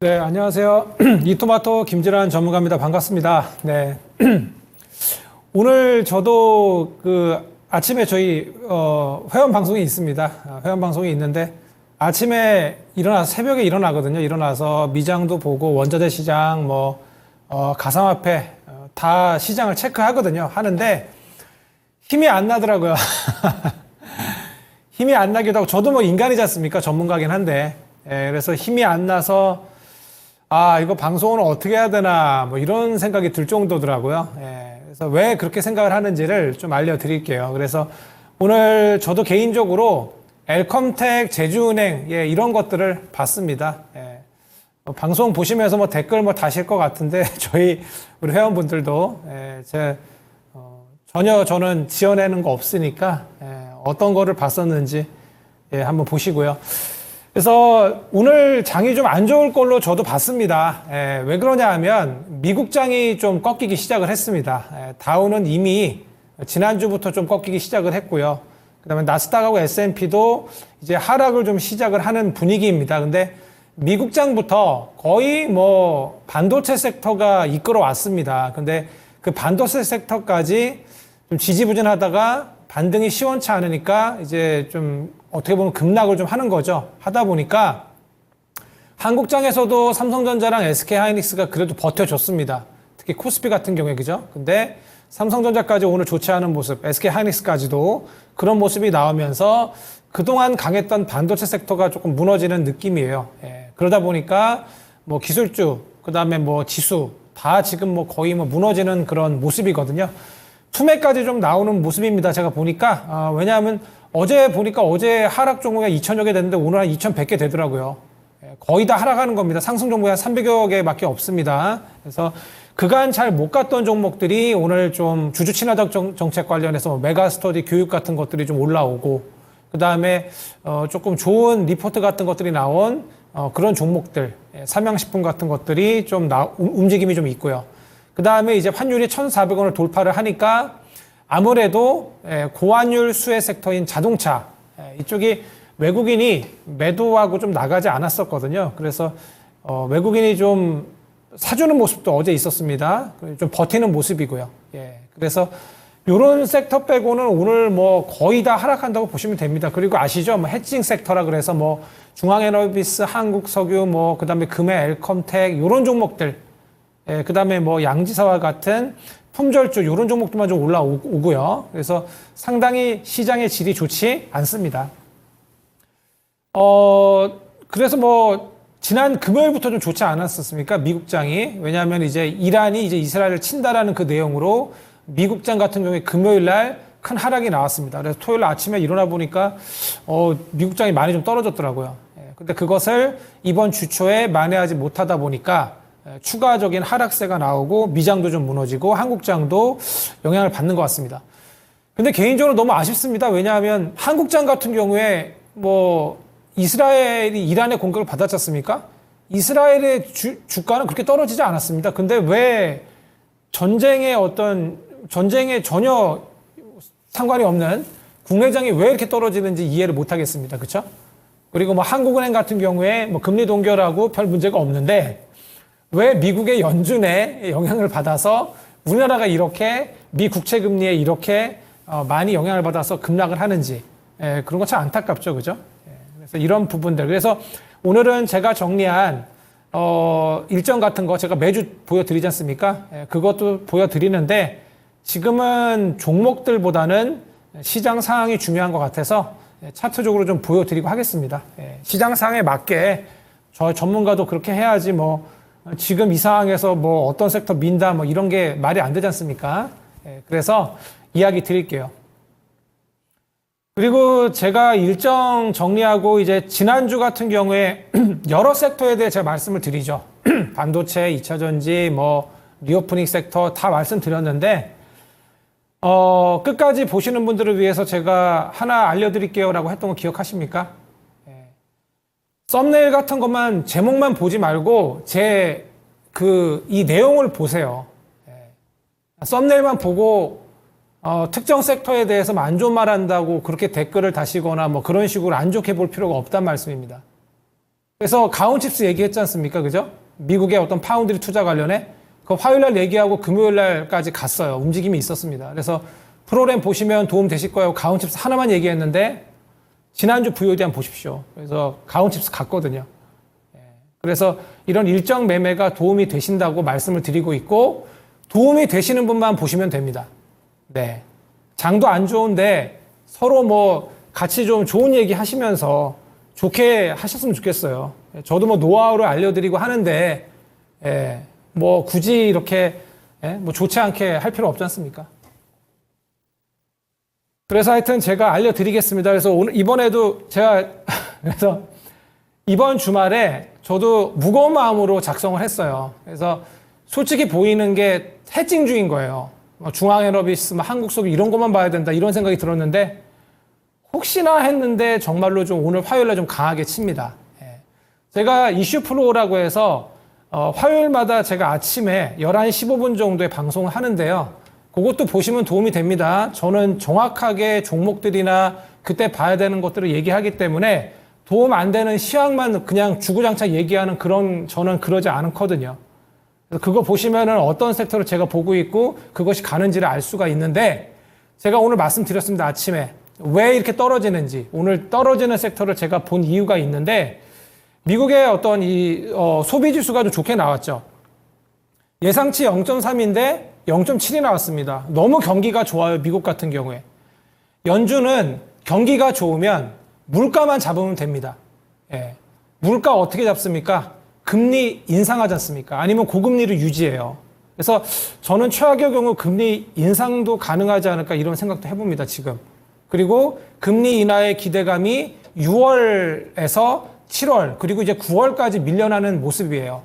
네, 안녕하세요. 이토마토 김진환 전문가입니다. 반갑습니다. 네. 오늘 저도 아침에 저희, 회원 방송이 있습니다. 회원 방송이 있는데 아침에 새벽에 일어나거든요. 일어나서 미장도 보고 원자재 시장, 가상화폐, 다 시장을 체크하거든요. 하는데 힘이 안 나더라고요. 힘이 안 나기도 하고, 저도 인간이지 않습니까? 전문가긴 한데. 그래서 힘이 안 나서 이거 방송은 어떻게 해야 되나, 이런 생각이 들 정도더라고요. 그래서 왜 그렇게 생각을 하는지를 좀 알려드릴게요. 그래서 오늘 저도 개인적으로 엘컴텍, 제주은행, 이런 것들을 봤습니다. 방송 보시면서 댓글 다실 것 같은데, 우리 회원분들도, 전혀 저는 지어내는 거 없으니까, 어떤 거를 봤었는지, 한번 보시고요. 그래서 오늘 장이 좀 안 좋을 걸로 저도 봤습니다. 왜 그러냐 하면 미국장이 좀 꺾이기 시작을 했습니다. 다우는 이미 지난주부터 좀 꺾이기 시작을 했고요. 그 다음에 나스닥하고 S&P도 이제 하락을 좀 시작을 하는 분위기입니다. 근데 미국장부터 거의 반도체 섹터가 이끌어 왔습니다. 근데 그 반도체 섹터까지 좀 지지부진하다가 반등이 시원치 않으니까 이제 좀 어떻게 보면 급락을 좀 하는 거죠. 하다 보니까 한국장에서도 삼성전자랑 SK하이닉스가 그래도 버텨줬습니다. 특히 코스피 같은 경우에, 그죠? 근데 삼성전자까지 오늘 좋지 않은 모습, SK하이닉스까지도 그런 모습이 나오면서 그동안 강했던 반도체 섹터가 조금 무너지는 느낌이에요. 그러다 보니까 기술주, 그 다음에 지수 다 지금 거의 무너지는 그런 모습이거든요. 투매까지 좀 나오는 모습입니다. 제가 보니까. 왜냐하면 어제 하락 종목이 2,000여 개 됐는데 오늘 한 2,100개 되더라고요. 거의 다 하락하는 겁니다. 상승 종목이 한 300여 개밖에 없습니다. 그래서 그간 잘 못 갔던 종목들이 오늘 좀 주주 친화적 정책 관련해서 메가스터디 교육 같은 것들이 좀 올라오고, 그 다음에 조금 좋은 리포트 같은 것들이 나온 그런 종목들, 삼양식품 같은 것들이 좀 움직임이 좀 있고요. 그 다음에 이제 환율이 1,400원을 돌파를 하니까 아무래도 고환율 수혜 섹터인 자동차, 이쪽이 외국인이 매도하고 좀 나가지 않았었거든요. 그래서 외국인이 좀 사주는 모습도 어제 있었습니다. 좀 버티는 모습이고요. 그래서 이런 섹터 빼고는 오늘 거의 다 하락한다고 보시면 됩니다. 그리고 아시죠? 해칭 섹터라 그래서 중앙에너비스, 한국석유, 그 다음에 금해, 엘컴텍, 이런 종목들, 그 다음에 양지사와 같은 품절주, 이런 종목들만 좀 올라오고요. 그래서 상당히 시장의 질이 좋지 않습니다. 그래서 지난 금요일부터 좀 좋지 않았었습니까? 미국장이. 왜냐하면 이제 이란이 이제 이스라엘을 친다라는 그 내용으로 미국장 같은 경우에 금요일 날 큰 하락이 나왔습니다. 그래서 토요일 아침에 일어나 보니까, 미국장이 많이 좀 떨어졌더라고요. 근데 그것을 이번 주 초에 만회하지 못하다 보니까 추가적인 하락세가 나오고 미장도 좀 무너지고 한국장도 영향을 받는 것 같습니다. 근데 개인적으로 너무 아쉽습니다. 왜냐하면 한국장 같은 경우에 이스라엘이 이란의 공격을 받았지 않습니까? 이스라엘의 주가는 그렇게 떨어지지 않았습니다. 근데 왜 전쟁에 전혀 상관이 없는 국내장이 왜 이렇게 떨어지는지 이해를 못 하겠습니다. 그렇죠? 그리고 한국은행 같은 경우에 금리 동결하고 별 문제가 없는데 왜 미국의 연준에 영향을 받아서 우리나라가 이렇게 미 국채 금리에 이렇게 많이 영향을 받아서 급락을 하는지, 그런 거 참 안타깝죠, 그죠? 그래서 이런 부분들. 그래서 오늘은 제가 정리한 일정 같은 거 제가 매주 보여드리지 않습니까? 그것도 보여드리는데 지금은 종목들보다는 시장 상황이 중요한 것 같아서 차트적으로 좀 보여드리고 하겠습니다. 시장 상황에 맞게 저 전문가도 그렇게 해야지 지금 이 상황에서 어떤 섹터 민다 이런 게 말이 안 되지 않습니까? 그래서 이야기 드릴게요. 그리고 제가 일정 정리하고 이제 지난주 같은 경우에 여러 섹터에 대해 제가 말씀을 드리죠. 반도체, 2차전지, 리오프닝 sek터 다 말씀드렸는데 끝까지 보시는 분들을 위해서 제가 하나 알려드릴게요 라고 했던 거 기억하십니까? 썸네일 같은 것만, 제목만 보지 말고 이 내용을 보세요. 썸네일만 보고 특정 섹터에 대해서 안 좋은 말 한다고 그렇게 댓글을 다시거나 그런 식으로 안 좋게 볼 필요가 없단 말씀입니다. 그래서 가온칩스 얘기했지 않습니까? 그죠? 미국의 어떤 파운드리 투자 관련해 그 화요일 날 얘기하고 금요일 날까지 갔어요. 움직임이 있었습니다. 그래서 프로그램 보시면 도움 되실 거예요. 가온칩스 하나만 얘기했는데 지난주 VOD 한번 보십시오. 그래서 가온칩스 갔거든요. 그래서 이런 일정 매매가 도움이 되신다고 말씀을 드리고 있고 도움이 되시는 분만 보시면 됩니다. 네. 장도 안 좋은데 서로 뭐 같이 좀 좋은 얘기 하시면서 좋게 하셨으면 좋겠어요. 저도 뭐 노하우를 알려드리고 하는데, 뭐 굳이 이렇게, 뭐 좋지 않게 할 필요 없지 않습니까? 그래서 하여튼 제가 알려드리겠습니다. 그래서 오늘, 이번에도 제가, 그래서 이번 주말에 저도 무거운 마음으로 작성을 했어요. 그래서 솔직히 보이는 게 해칭주인 거예요. 중앙에너비스, 한국석유 이런 것만 봐야 된다 이런 생각이 들었는데 혹시나 했는데 정말로 좀 오늘 화요일에 좀 강하게 칩니다. 제가 이슈 프로라고 해서 화요일마다 제가 아침에 11시 15분 정도에 방송을 하는데요. 그것도 보시면 도움이 됩니다. 저는 정확하게 종목들이나 그때 봐야 되는 것들을 얘기하기 때문에 도움 안 되는 시황만 그냥 주구장창 얘기하는 저는 그러지 않거든요. 그거 보시면은 어떤 섹터를 제가 보고 있고 그것이 가는지를 알 수가 있는데 제가 오늘 말씀드렸습니다. 아침에. 왜 이렇게 떨어지는지. 오늘 떨어지는 섹터를 제가 본 이유가 있는데 미국의 어떤 소비 지수가 좀 좋게 나왔죠. 예상치 0.3인데 0.7이 나왔습니다. 너무 경기가 좋아요. 미국 같은 경우에. 연준은 경기가 좋으면 물가만 잡으면 됩니다. 물가 어떻게 잡습니까? 금리 인상하지 않습니까? 아니면 고금리를 유지해요. 그래서 저는 최악의 경우 금리 인상도 가능하지 않을까 이런 생각도 해봅니다, 지금. 그리고 금리 인하의 기대감이 6월에서 7월, 그리고 이제 9월까지 밀려나는 모습이에요.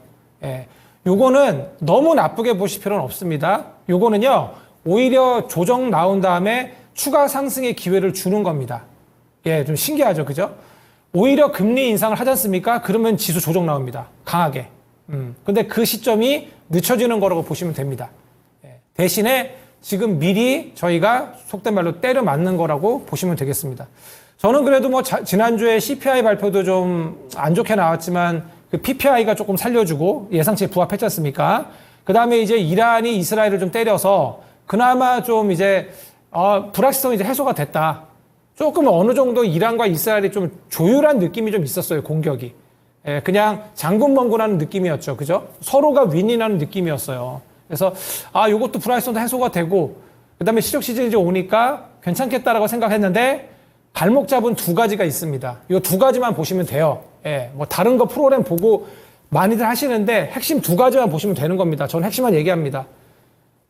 요거는 너무 나쁘게 보실 필요는 없습니다. 요거는요, 오히려 조정 나온 다음에 추가 상승의 기회를 주는 겁니다. 좀 신기하죠, 그죠? 오히려 금리 인상을 하지 않습니까? 그러면 지수 조정 나옵니다. 강하게. 근데 그 시점이 늦춰지는 거라고 보시면 됩니다. 대신에 지금 미리 저희가 속된 말로 때려 맞는 거라고 보시면 되겠습니다. 저는 그래도 뭐 지난주에 CPI 발표도 좀 안 좋게 나왔지만 그 PPI가 조금 살려주고 예상치에 부합했지 않습니까? 그 다음에 이제 이란이 이스라엘을 좀 때려서 그나마 좀 이제 불확실성이 이제 해소가 됐다. 조금 어느 정도 이란과 이스라엘이 좀 조율한 느낌이 좀 있었어요, 공격이. 그냥 장군멍군하는 느낌이었죠. 그죠? 서로가 윈윈하는 느낌이었어요. 그래서, 요것도 불확실성도 해소가 되고, 그 다음에 시적 시즌이 이제 오니까 괜찮겠다라고 생각했는데, 발목 잡은 두 가지가 있습니다. 이 두 가지만 보시면 돼요. 뭐 다른 거 프로그램 보고 많이들 하시는데, 핵심 두 가지만 보시면 되는 겁니다. 저는 핵심만 얘기합니다.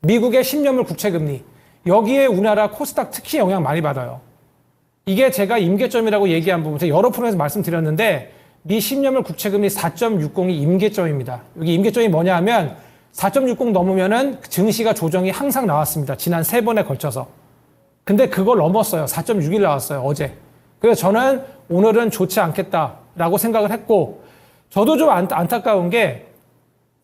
미국의 10년물 국채금리. 여기에 우리나라 코스닥 특히 영향 많이 받아요. 이게 제가 임계점이라고 얘기한 부분, 제가 여러 프로에서 말씀드렸는데, 미 10년물 국채금리 4.60이 임계점입니다. 여기 임계점이 뭐냐 하면, 4.60 넘으면은 증시가 조정이 항상 나왔습니다. 지난 3번에 걸쳐서. 근데 그걸 넘었어요. 4.61 나왔어요, 어제. 그래서 저는 오늘은 좋지 않겠다라고 생각을 했고, 저도 좀 안타까운 게,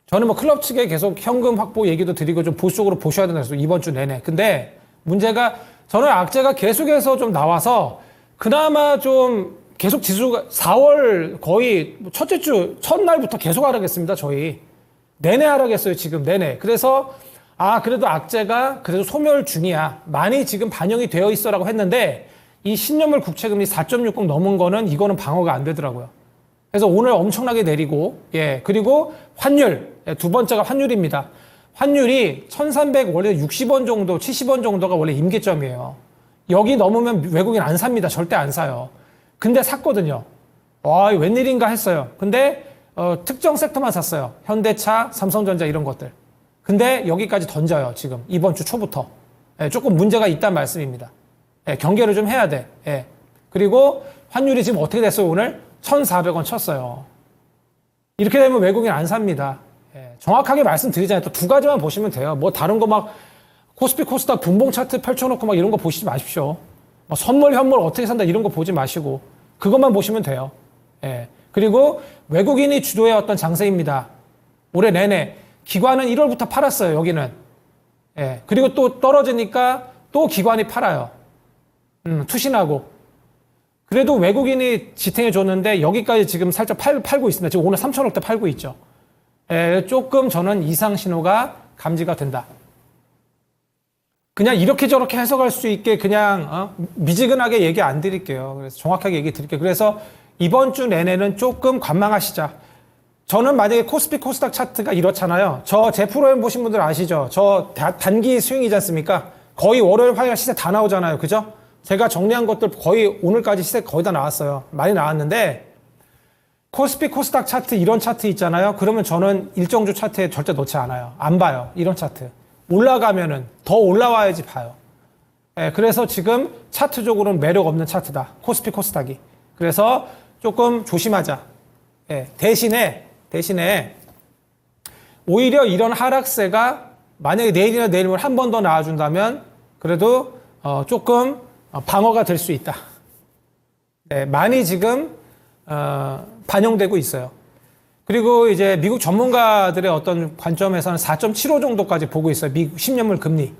저는 뭐 클럽 측에 계속 현금 확보 얘기도 드리고 좀 보수적으로 보셔야 된다고 했어요. 이번 주 내내. 근데 문제가, 저는 악재가 계속해서 좀 나와서 그나마 좀 계속 지수가 4월 거의 첫째 주, 첫날부터 계속 하락했습니다, 저희. 내내 하락했어요, 지금 내내. 그래서, 그래도 악재가 그래도 소멸 중이야. 많이 지금 반영이 되어 있어라고 했는데 이 10년물 국채금리 4.60 넘은 거는 이거는 방어가 안 되더라고요. 그래서 오늘 엄청나게 내리고, 그리고 환율. 두 번째가 환율입니다. 환율이 1300 원래 60원 정도, 70원 정도가 원래 임계점이에요. 여기 넘으면 외국인 안 삽니다. 절대 안 사요. 근데 샀거든요. 웬일인가 했어요. 근데 특정 섹터만 샀어요. 현대차, 삼성전자 이런 것들. 근데 여기까지 던져요. 지금 이번 주 초부터. 조금 문제가 있다는 말씀입니다. 경계를 좀 해야 돼. 그리고 환율이 지금 어떻게 됐어요? 오늘 1,400원 쳤어요. 이렇게 되면 외국인 안 삽니다. 정확하게 말씀드리잖아요. 또 두 가지만 보시면 돼요. 뭐 다른 거 막 코스피 코스닥 분봉 차트 펼쳐놓고 막 이런 거 보시지 마십시오. 뭐 선물 현물 어떻게 산다 이런 거 보지 마시고 그것만 보시면 돼요. 그리고 외국인이 주도해 왔던 장세입니다. 올해 내내 기관은 1월부터 팔았어요. 여기는. 그리고 또 떨어지니까 또 기관이 팔아요. 투신하고. 그래도 외국인이 지탱해 줬는데 여기까지 지금 살짝 팔고 있습니다. 지금 오늘 3천억대 팔고 있죠. 조금 저는 이상 신호가 감지가 된다. 그냥 이렇게 저렇게 해석할 수 있게 그냥 미지근하게 얘기 안 드릴게요. 그래서 정확하게 얘기 드릴게요. 그래서 이번 주 내내는 조금 관망하시자. 저는 만약에 코스피 코스닥 차트가 이렇잖아요. 제 프로그램 보신 분들 아시죠? 저 단기 스윙이지 않습니까? 거의 월요일 화요일 시세 다 나오잖아요. 그죠? 제가 정리한 것들 거의 오늘까지 시세 거의 다 나왔어요. 많이 나왔는데 코스피 코스닥 차트 이런 차트 있잖아요. 그러면 저는 일정주 차트에 절대 넣지 않아요. 안 봐요. 이런 차트. 올라가면은 더 올라와야지 봐요. 그래서 지금 차트적으로는 매력 없는 차트다. 코스피 코스닥이. 그래서 조금 조심하자. 대신에 오히려 이런 하락세가 만약에 내일이나 내일 모레 한 번 더 나와준다면 그래도 조금 방어가 될 수 있다. 많이 지금 반영되고 있어요. 그리고 이제 미국 전문가들의 어떤 관점에서는 4.75 정도까지 보고 있어요. 미국 10년물 금리.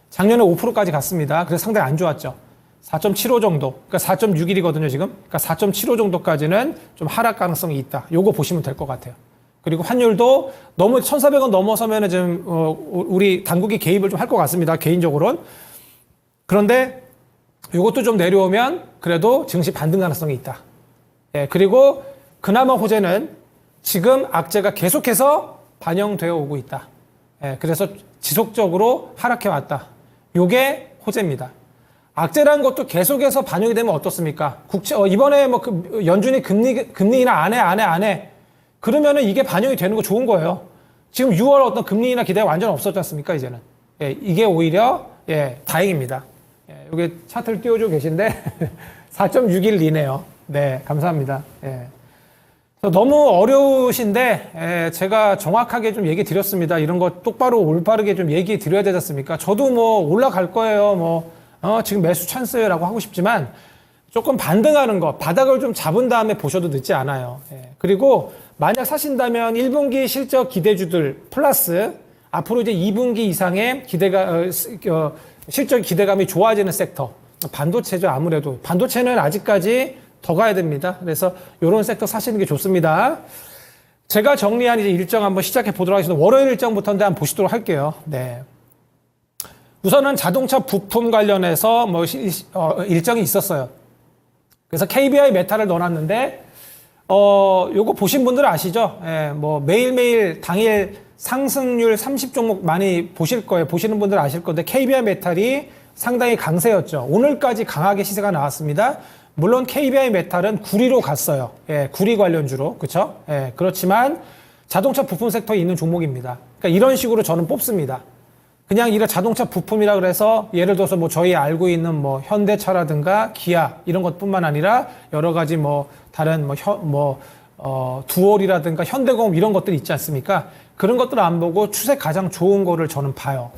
작년에 5%까지 갔습니다. 그래서 상당히 안 좋았죠. 4.75 정도. 그러니까 4.61이거든요, 지금. 그러니까 4.75 정도까지는 좀 하락 가능성이 있다. 요거 보시면 될 것 같아요. 그리고 환율도 너무 1,400원 넘어서면은 좀 우리 당국이 개입을 좀 할 것 같습니다. 개인적으로는. 그런데 이것도 좀 내려오면 그래도 증시 반등 가능성이 있다. 그리고 그나마 호재는 지금 악재가 계속해서 반영되어 오고 있다. 그래서 지속적으로 하락해 왔다. 요게 호재입니다. 악재라는 것도 계속해서 반영이 되면 어떻습니까? 이번에 뭐 연준이 금리나 안 해. 그러면은 이게 반영이 되는 거 좋은 거예요. 지금 6월 어떤 금리나 기대가 완전 없었지 않습니까, 이제는. 이게 오히려, 다행입니다. 여기 차트를 띄워주고 계신데, 4.61이네요. 네, 감사합니다. 너무 어려우신데, 제가 정확하게 좀 얘기 드렸습니다. 이런 거 똑바로 올바르게 좀 얘기 드려야 되지 않습니까? 저도 뭐 올라갈 거예요. 지금 매수 찬스라고 하고 싶지만, 조금 반등하는 거, 바닥을 좀 잡은 다음에 보셔도 늦지 않아요. 그리고 만약 사신다면 1분기 실적 기대주들 플러스 앞으로 이제 2분기 이상의 실적 기대감이 좋아지는 섹터. 반도체죠, 아무래도. 반도체는 아직까지 더 가야 됩니다. 그래서 이런 섹터 사시는 게 좋습니다. 제가 정리한 이제 일정 한번 시작해 보도록 하겠습니다. 월요일 일정부터 한번 보시도록 할게요. 네. 우선은 자동차 부품 관련해서 일정이 있었어요. 그래서 KBI 메탈을 넣어놨는데, 요거 보신 분들은 아시죠? 매일매일 당일 상승률 30종목 많이 보실 거예요. 보시는 분들은 아실 건데, KBI 메탈이 상당히 강세였죠. 오늘까지 강하게 시세가 나왔습니다. 물론 KBI 메탈은 구리로 갔어요. 구리 관련주로. 그쵸? 그렇지만 자동차 부품 섹터에 있는 종목입니다. 그러니까 이런 식으로 저는 뽑습니다. 그냥 이런 자동차 부품이라 그래서 예를 들어서 저희 알고 있는 현대차라든가 기아 이런 것뿐만 아니라 여러 가지 다른 두올이라든가 현대공업 이런 것들이 있지 않습니까? 그런 것들을 안 보고 추세 가장 좋은 거를 저는 봐요.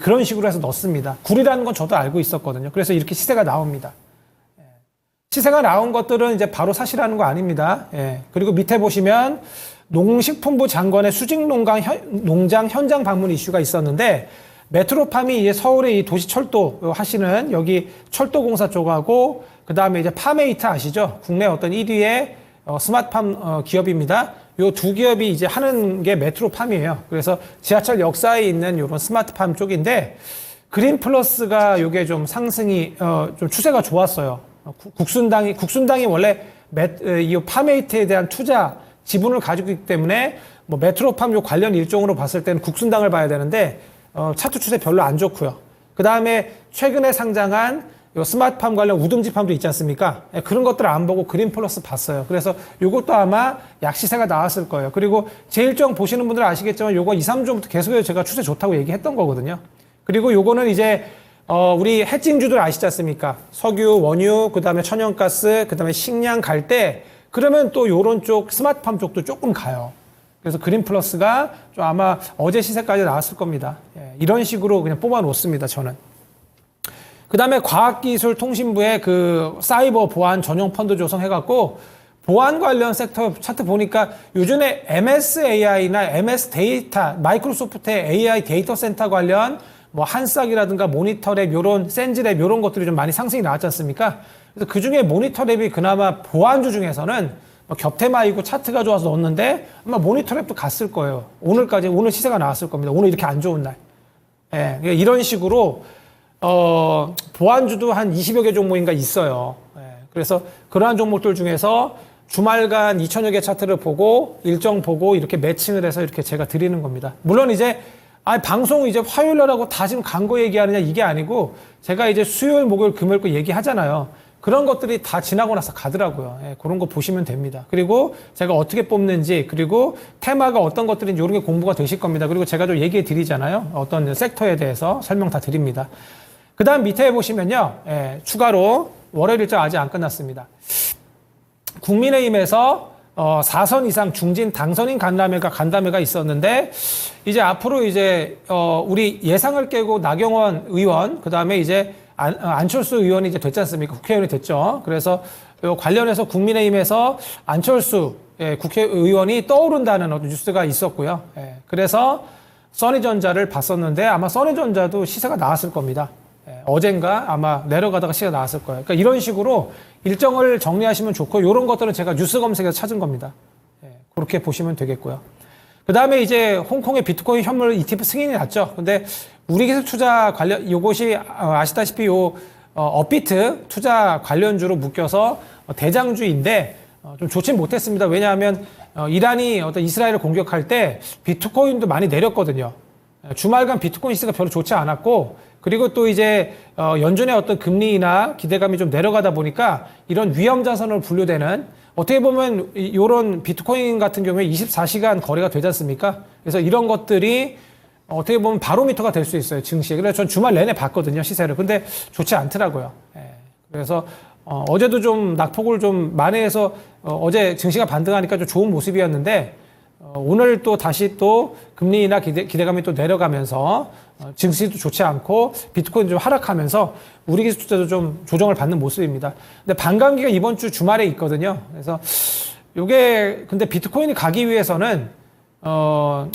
그런 식으로 해서 넣습니다. 구리라는 건 저도 알고 있었거든요. 그래서 이렇게 시세가 나옵니다. 시세가 나온 것들은 이제 바로 사시라는 거 아닙니다. 그리고 밑에 보시면 농식품부 장관의 수직농장 현장 방문 이슈가 있었는데 메트로팜이 이제 서울의 이 도시철도 하시는 여기 철도공사 쪽하고 그 다음에 이제 파메이트 아시죠? 국내 어떤 1위의 스마트팜 기업입니다. 요 두 기업이 이제 하는 게 메트로팜이에요. 그래서 지하철 역사에 있는 요런 스마트팜 쪽인데 그린 플러스가 요게 좀 상승이 좀 추세가 좋았어요. 국순당이 원래 이 파메이트에 대한 투자 지분을 가지고 있기 때문에 메트로팜 요 관련 일정으로 봤을 때는 국순당을 봐야 되는데 차트 추세 별로 안 좋고요. 그 다음에 최근에 상장한 요 스마트팜 관련 우등지팜도 있지 않습니까? 그런 것들을 안 보고 그린 플러스 봤어요. 그래서 요것도 아마 약시세가 나왔을 거예요. 그리고 제 일정 보시는 분들은 아시겠지만 요거 2, 3주부터 계속해서 제가 추세 좋다고 얘기했던 거거든요. 그리고 요거는 이제 우리 해칭주들 아시지 않습니까? 석유, 원유, 그 다음에 천연가스, 그 다음에 식량 갈 때 그러면 또 요런 쪽 스마트팜 쪽도 조금 가요. 그래서 그린 플러스가 좀 아마 어제 시세까지 나왔을 겁니다. 이런 식으로 그냥 뽑아 놓습니다, 저는. 그 다음에 과학기술통신부의 그 사이버 보안 전용 펀드 조성해갖고 보안 관련 섹터 차트 보니까 요즘에 MS AI나 MS 데이터, 마이크로소프트의 AI 데이터 센터 관련 뭐 한싹이라든가 모니터랩 요런 센즈랩 요런 것들이 좀 많이 상승이 나왔지 않습니까? 그래서 그 중에 모니터랩이 그나마 보안주 중에서는 뭐 겹테마이고 차트가 좋아서 넣었는데 아마 모니터랩도 갔을 거예요. 오늘 시세가 나왔을 겁니다. 오늘 이렇게 안 좋은 날. 예, 이런 식으로 보안주도 한 20여 개 종목인가 있어요. 예, 그래서 그러한 종목들 중에서 주말간 2천여 개 차트를 보고 일정 보고 이렇게 매칭을 해서 이렇게 제가 드리는 겁니다. 물론 이제 방송 이제 화요일 날 하고 다 지금 광고 얘기하느냐 이게 아니고 제가 이제 수요일, 목요일, 금요일 거 얘기하잖아요. 그런 것들이 다 지나고 나서 가더라고요. 예, 그런 거 보시면 됩니다. 그리고 제가 어떻게 뽑는지 그리고 테마가 어떤 것들인지 이런 게 공부가 되실 겁니다. 그리고 제가 좀 얘기해 드리잖아요. 어떤 sek터에 대해서 설명 다 드립니다. 그 다음 밑에 보시면요. 예, 추가로 월요일 일정 아직 안 끝났습니다. 국민의힘에서 4선 이상 중진 당선인 간담회가 있었는데 이제 앞으로 이제 우리 예상을 깨고 나경원 의원 그다음에 이제 안철수 의원이 이제 됐지 않습니까? 국회의원이 됐죠. 그래서 관련해서 국민의힘에서 안철수 국회의원이 떠오른다는 어떤 뉴스가 있었고요. 예, 그래서 써니전자를 봤었는데 아마 써니전자도 시세가 나왔을 겁니다. 예, 어젠가 아마 내려가다가 시세가 나왔을 거예요. 그러니까 이런 식으로 일정을 정리하시면 좋고 이런 것들은 제가 뉴스 검색에서 찾은 겁니다. 예, 그렇게 보시면 되겠고요. 그 다음에 이제 홍콩의 비트코인 현물 ETF 승인이 났죠. 근데 우리 기술 투자 관련 이것이 아시다시피 업비트 투자 관련주로 묶여서 대장주인데 좀 좋진 못했습니다. 왜냐하면 이란이 어떤 이스라엘을 공격할 때 비트코인도 많이 내렸거든요. 주말간 비트코인 시세가 별로 좋지 않았고 그리고 또 이제 연준의 어떤 금리나 기대감이 좀 내려가다 보니까 이런 위험 자산으로 분류되는 어떻게 보면 이런 비트코인 같은 경우에 24시간 거래가 되지 않습니까? 그래서 이런 것들이 어떻게 보면 바로미터가 될 수 있어요, 증시에. 그래서 전 주말 내내 봤거든요, 시세를. 근데 좋지 않더라고요. 예. 그래서 어제도 좀 낙폭을 좀 만회해서 어제 증시가 반등하니까 좀 좋은 모습이었는데 오늘 또 다시 또 금리나 기대감이 또 내려가면서 증시도 좋지 않고 비트코인 좀 하락하면서 우리 기술 투자도 좀 조정을 받는 모습입니다. 근데 반감기가 이번 주 주말에 있거든요. 그래서 요게 근데 비트코인이 가기 위해서는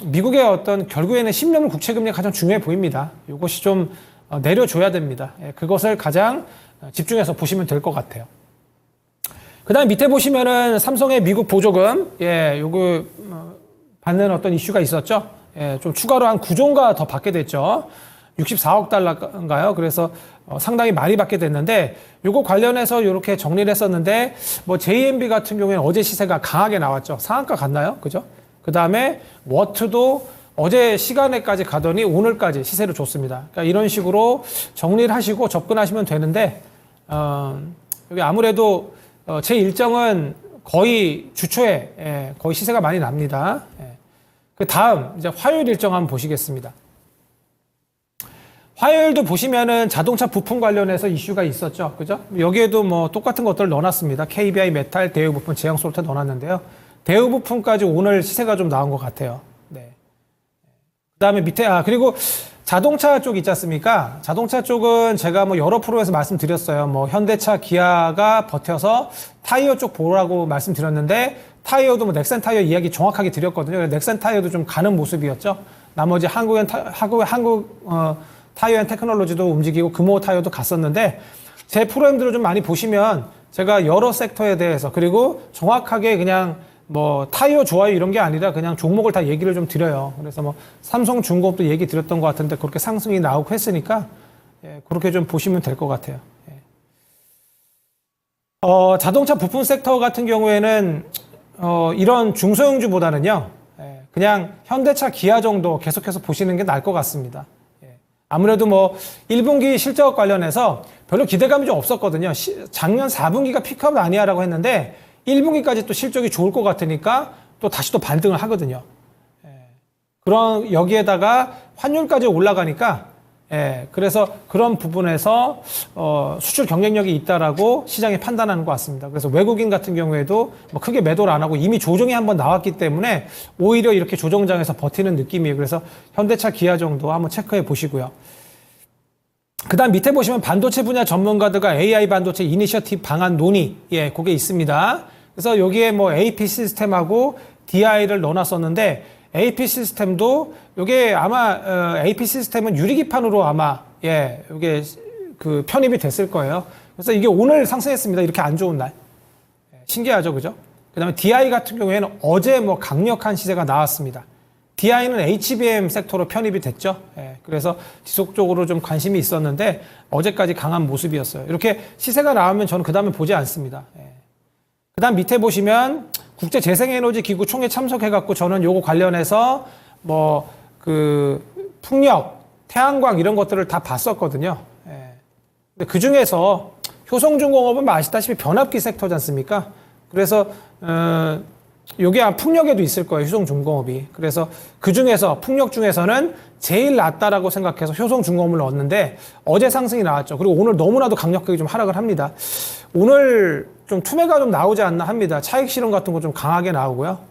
미국의 어떤 결국에는 10년물 국채금리가 가장 중요해 보입니다. 이것이 좀 내려줘야 됩니다. 예, 그것을 가장 집중해서 보시면 될 것 같아요. 그 다음 밑에 보시면은 삼성의 미국 보조금, 예, 요거 받는 어떤 이슈가 있었죠. 예, 좀 추가로 한 9조인가 더 받게 됐죠. 64억 달러인가요? 그래서 상당히 많이 받게 됐는데 요거 관련해서 이렇게 정리를 했었는데 뭐 JMB 같은 경우에는 어제 시세가 강하게 나왔죠. 상한가 갔나요? 그죠? 그 다음에 워트도 어제 시간에까지 가더니 오늘까지 시세를 줬습니다. 그러니까 이런 식으로 정리를 하시고 접근하시면 되는데 여기 아무래도 제 일정은 거의 주초에 거의 시세가 많이 납니다. 그 다음 이제 화요일 일정 한번 보시겠습니다. 화요일도 보시면은 자동차 부품 관련해서 이슈가 있었죠. 그죠? 여기에도 뭐 똑같은 것들을 넣어놨습니다. KBI 메탈, 대우부품, 제약솔트 넣어놨는데요. 대우부품까지 오늘 시세가 좀 나온 것 같아요. 네. 그 다음에 밑에, 그리고 자동차 쪽 있지 않습니까? 자동차 쪽은 제가 뭐 여러 프로에서 말씀드렸어요. 뭐 현대차, 기아가 버텨서 타이어 쪽 보라고 말씀드렸는데 타이어도 뭐 넥센 타이어 이야기 정확하게 드렸거든요. 넥센 타이어도 좀 가는 모습이었죠. 나머지 한국 타이어 앤 테크놀로지도 움직이고 금호 타이어도 갔었는데 제 프로그램들을 좀 많이 보시면 제가 여러 섹터에 대해서 그리고 정확하게 그냥 뭐 타이어 좋아요 이런 게 아니라 그냥 종목을 다 얘기를 좀 드려요. 그래서 뭐 삼성중공업도 얘기 드렸던 것 같은데 그렇게 상승이 나오고 했으니까 그렇게 좀 보시면 될 것 같아요. 자동차 부품 섹터 같은 경우에는 이런 중소형주보다는요 그냥 현대차, 기아 정도 계속해서 보시는 게 나을 것 같습니다. 아무래도 뭐 1분기 실적 관련해서 별로 기대감이 좀 없었거든요. 작년 4분기가 피크업 아니야라고 했는데 1분기까지 또 실적이 좋을 것 같으니까 또 다시 또 반등을 하거든요. 그런 여기에다가 환율까지 올라가니까 그래서 그런 부분에서 수출 경쟁력이 있다라고 시장이 판단하는 것 같습니다. 그래서 외국인 같은 경우에도 뭐 크게 매도를 안 하고 이미 조정이 한번 나왔기 때문에 오히려 이렇게 조정장에서 버티는 느낌이에요. 그래서 현대차, 기아 정도 한번 체크해 보시고요. 그 다음 밑에 보시면 반도체 분야 전문가들과 AI 반도체 이니셔티브 방안 논의, 그게 있습니다. 그래서 여기에 뭐 AP 시스템하고 DI를 넣어놨었는데 AP 시스템도 요게 아마 AP 시스템은 유리기판으로 아마 요게 그 편입이 됐을 거예요. 그래서 이게 오늘 상승했습니다. 이렇게 안 좋은 날. 신기하죠, 그죠? 그다음에 DI 같은 경우에는 어제 뭐 강력한 시세가 나왔습니다. DI는 HBM 섹터로 편입이 됐죠. 그래서 지속적으로 좀 관심이 있었는데 어제까지 강한 모습이었어요. 이렇게 시세가 나오면 저는 그 다음에 보지 않습니다. 그 다음 밑에 보시면 국제재생에너지기구 총회 참석해갖고 저는 요거 관련해서 뭐 그 풍력, 태양광 이런 것들을 다 봤었거든요. 근데 그 중에서 효성중공업은 아시다시피 변압기 섹터지 않습니까? 그래서 요게 풍력에도 있을 거예요. 효성중공업이. 그래서 그 중에서 풍력 중에서는 제일 낫다라고 생각해서 효성중공업을 넣었는데 어제 상승이 나왔죠. 그리고 오늘 너무나도 강력하게 좀 하락을 합니다. 오늘 좀 투매가 좀 나오지 않나 합니다. 차익 실현 같은 거 좀 강하게 나오고요.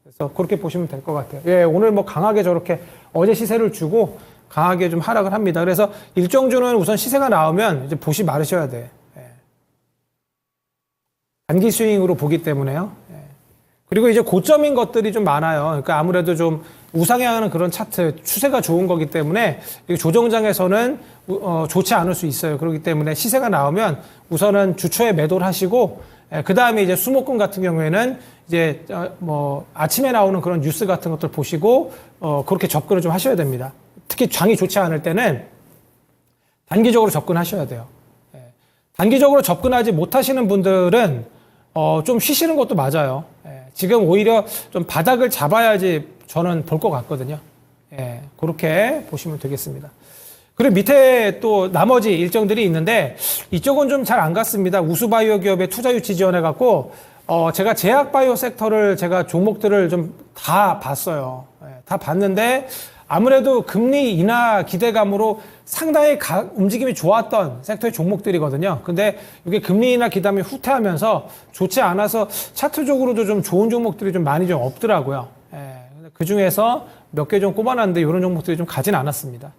그래서 그렇게 보시면 될 것 같아요. 오늘 뭐 강하게 저렇게 어제 시세를 주고 강하게 좀 하락을 합니다. 그래서 일정주는 우선 시세가 나오면 이제 보시 마르셔야 돼. 단기 스윙으로 보기 때문에요. 그리고 이제 고점인 것들이 좀 많아요. 그러니까 아무래도 좀 우상향하는 그런 차트, 추세가 좋은 거기 때문에 조정장에서는 좋지 않을 수 있어요. 그렇기 때문에 시세가 나오면 우선은 주초에 매도를 하시고, 그 다음에 이제 수목금 같은 경우에는 이제 뭐 아침에 나오는 그런 뉴스 같은 것들 보시고 그렇게 접근을 좀 하셔야 됩니다. 특히 장이 좋지 않을 때는 단기적으로 접근하셔야 돼요. 단기적으로 접근하지 못하시는 분들은 좀 쉬시는 것도 맞아요. 지금 오히려 좀 바닥을 잡아야지 저는 볼 것 같거든요. 그렇게 보시면 되겠습니다. 그리고 밑에 또 나머지 일정들이 있는데 이쪽은 좀 잘 안 갔습니다. 우수바이오 기업의 투자 유치 지원해갖고 제가 제약바이오 섹터를 제가 종목들을 좀 다 봤어요. 다 봤는데 아무래도 금리 인하 기대감으로 상당히 움직임이 좋았던 섹터의 종목들이거든요. 근데 이게 금리 인하 기대감이 후퇴하면서 좋지 않아서 차트적으로도 좀 좋은 종목들이 좀 많이 좀 없더라고요. 그 중에서 몇 개 좀 꼽아놨는데 이런 종목들이 좀 가진 않았습니다.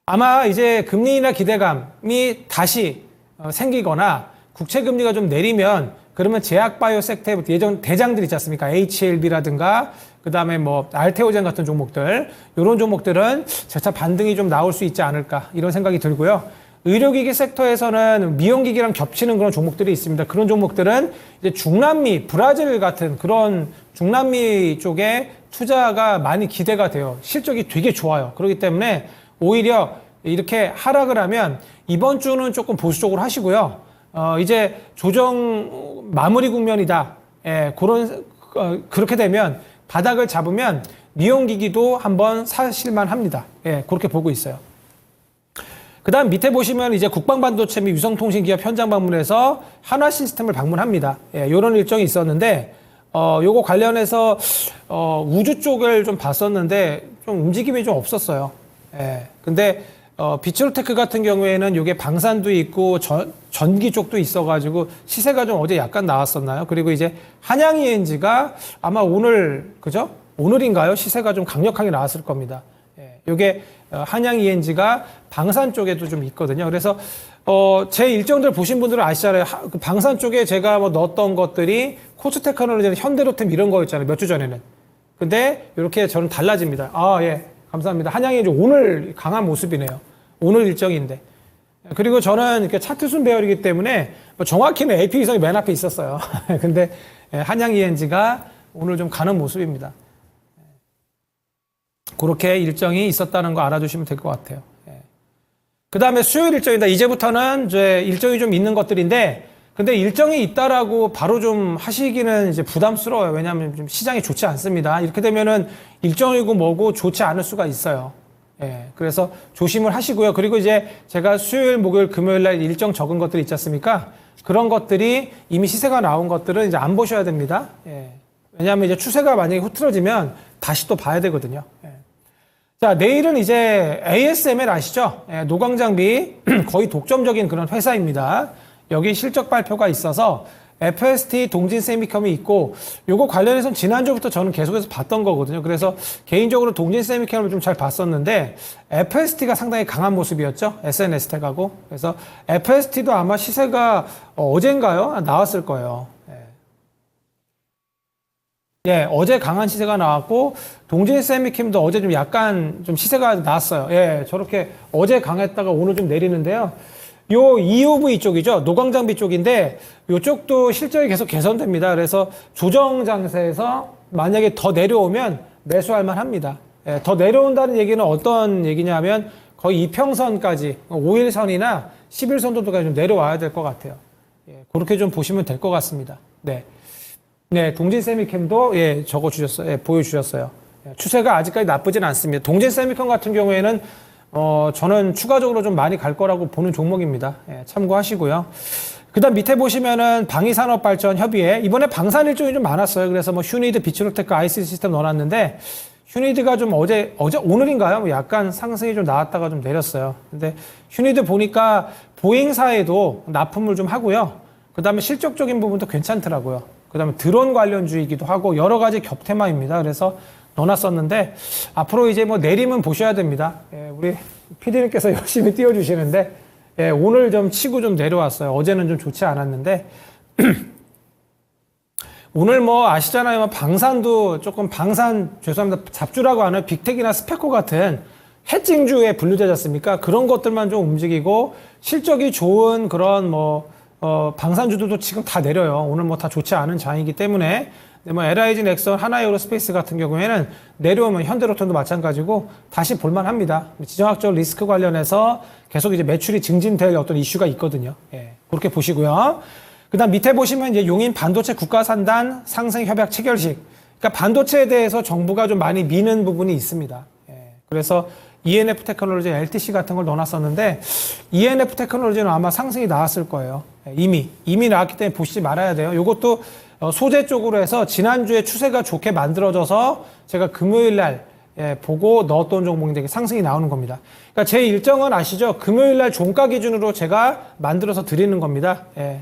아마 이제 금리 인하 기대감이 다시 생기거나 국채 금리가 좀 내리면 그러면 제약바이오 섹터의 예전 대장들 있지 않습니까? HLB라든가 그다음에 뭐 알테오젠 같은 종목들 이런 종목들은 재차 반등이 좀 나올 수 있지 않을까 이런 생각이 들고요. 의료기기 섹터에서는 미용기기랑 겹치는 그런 종목들이 있습니다. 그런 종목들은 이제 중남미, 브라질 같은 그런 중남미 쪽에 투자가 많이 기대가 돼요. 실적이 되게 좋아요. 그렇기 때문에 오히려 이렇게 하락을 하면 이번 주는 조금 보수적으로 하시고요. 이제 조정 마무리 국면이다. 그렇게 되면 바닥을 잡으면 미용기기도 한번 사실만 합니다. 그렇게 보고 있어요. 그 다음 밑에 보시면 이제 국방반도체 및 위성통신기업 현장 방문해서 한화시스템을 방문합니다. 이런 일정이 있었는데, 요거 관련해서, 우주 쪽을 좀 봤었는데, 좀 움직임이 좀 없었어요. 근데, 비츠로테크 같은 경우에는 요게 방산도 있고, 전기 쪽도 있어가지고, 시세가 좀 어제 약간 나왔었나요? 그리고 이제 한양 ENG가 아마 오늘, 그죠? 오늘인가요? 시세가 좀 강력하게 나왔을 겁니다. 요게 한양 ENG가 방산 쪽에도 좀 있거든요. 그래서 제 일정들 보신 분들은 아시잖아요. 그 방산 쪽에 제가 뭐 넣었던 것들이 코스테크놀로지, 현대로템 이런 거였잖아요. 몇 주 전에는. 근데 이렇게 저는 달라집니다. 감사합니다. 한양 ENG 오늘 강한 모습이네요. 오늘 일정인데. 그리고 저는 이렇게 차트순 배열이기 때문에 뭐 정확히는 AP 위성이 맨 앞에 있었어요. 근데 한양 ENG가 오늘 좀 가는 모습입니다. 그렇게 일정이 있었다는 거 알아두시면 될 것 같아요. 그 다음에 수요일 일정이다. 이제부터는 이제 일정이 좀 있는 것들인데, 근데 일정이 있다라고 바로 좀 하시기는 이제 부담스러워요. 왜냐하면 좀 시장이 좋지 않습니다. 이렇게 되면은 일정이고 뭐고 좋지 않을 수가 있어요. 그래서 조심을 하시고요. 그리고 이제 제가 수요일, 목요일, 금요일 날 일정 적은 것들이 있지 않습니까? 그런 것들이 이미 시세가 나온 것들은 이제 안 보셔야 됩니다. 왜냐하면 이제 추세가 만약에 흐트러지면 다시 또 봐야 되거든요. 자, 내일은 이제 ASML 아시죠? 노광장비 거의 독점적인 그런 회사입니다. 여기 실적 발표가 있어서 FST 동진세미컴이 있고 요거 관련해서는 지난주부터 저는 계속해서 봤던 거거든요. 그래서 개인적으로 동진세미컴을 좀 잘 봤었는데 FST가 상당히 강한 모습이었죠. SNS텍하고. 그래서 FST도 아마 시세가 어젠가요? 나왔을 거예요. 예, 어제 강한 시세가 나왔고, 동진 세미킴도 어제 좀 약간 좀 시세가 났어요. 예, 저렇게 어제 강했다가 오늘 좀 내리는데요. 요 EUV 쪽이죠. 노광장비 쪽인데, 요쪽도 실적이 계속 개선됩니다. 그래서 조정 장세에서 만약에 더 내려오면 매수할 만 합니다. 예, 더 내려온다는 얘기는 어떤 얘기냐면, 거의 이평선까지, 5일선이나 11선 정도까지 좀 내려와야 될 것 같아요. 예, 그렇게 좀 보시면 될 것 같습니다. 네. 네, 동진 세미캠도 예, 적어 주셨어요. 예, 보여주셨어요. 예, 추세가 아직까지 나쁘진 않습니다. 동진 세미캠 같은 경우에는 저는 추가적으로 좀 많이 갈 거라고 보는 종목입니다. 예, 참고하시고요. 그다음 밑에 보시면은 방위산업발전협의회 이번에 방산 일정이 좀 많았어요. 그래서 뭐 휴니드, 비츠로테크, IC 시스템 넣어놨는데 휴니드가 좀 어제 오늘인가요? 뭐 약간 상승이 좀 나왔다가 좀 내렸어요. 근데 휴니드 보니까 보잉사에도 납품을 좀 하고요. 그다음에 실적적인 부분도 괜찮더라고요. 그 다음에 드론 관련주이기도 하고 여러 가지 겹테마입니다. 그래서 넣어놨었는데 앞으로 이제 뭐 내림은 보셔야 됩니다. 예, 우리 PD님께서 열심히 띄워주시는데 예, 오늘 좀 치고 좀 내려왔어요. 어제는 좀 좋지 않았는데 오늘 뭐 아시잖아요. 방산도 조금 죄송합니다. 잡주라고 하는 빅텍이나 스페코 같은 해칭주에 분류되지 않습니까? 그런 것들만 좀 움직이고 실적이 좋은 그런 방산주들도 지금 다 내려요. 오늘 뭐 다 좋지 않은 장이기 때문에. 뭐 LIG, 넥선, 하나에어로스페이스 같은 경우에는 내려오면 현대로템도 마찬가지고 다시 볼만 합니다. 지정학적 리스크 관련해서 계속 이제 매출이 증진될 어떤 이슈가 있거든요. 예, 그렇게 보시고요. 그 다음 밑에 보시면 이제 용인 반도체 국가산단 상생 협약 체결식. 그러니까 반도체에 대해서 정부가 좀 많이 미는 부분이 있습니다. 예, 그래서 ENF 테크놀로지, LTC 같은 걸 넣어놨었는데 ENF 테크놀로지는 아마 상승이 나왔을 거예요. 이미 나왔기 때문에 보시지 말아야 돼요. 이것도 소재 쪽으로 해서 지난주에 추세가 좋게 만들어져서 제가 금요일 날 보고 넣었던 종목인데 상승이 나오는 겁니다. 그러니까 제 일정은 아시죠? 금요일 날 종가 기준으로 제가 만들어서 드리는 겁니다. 예.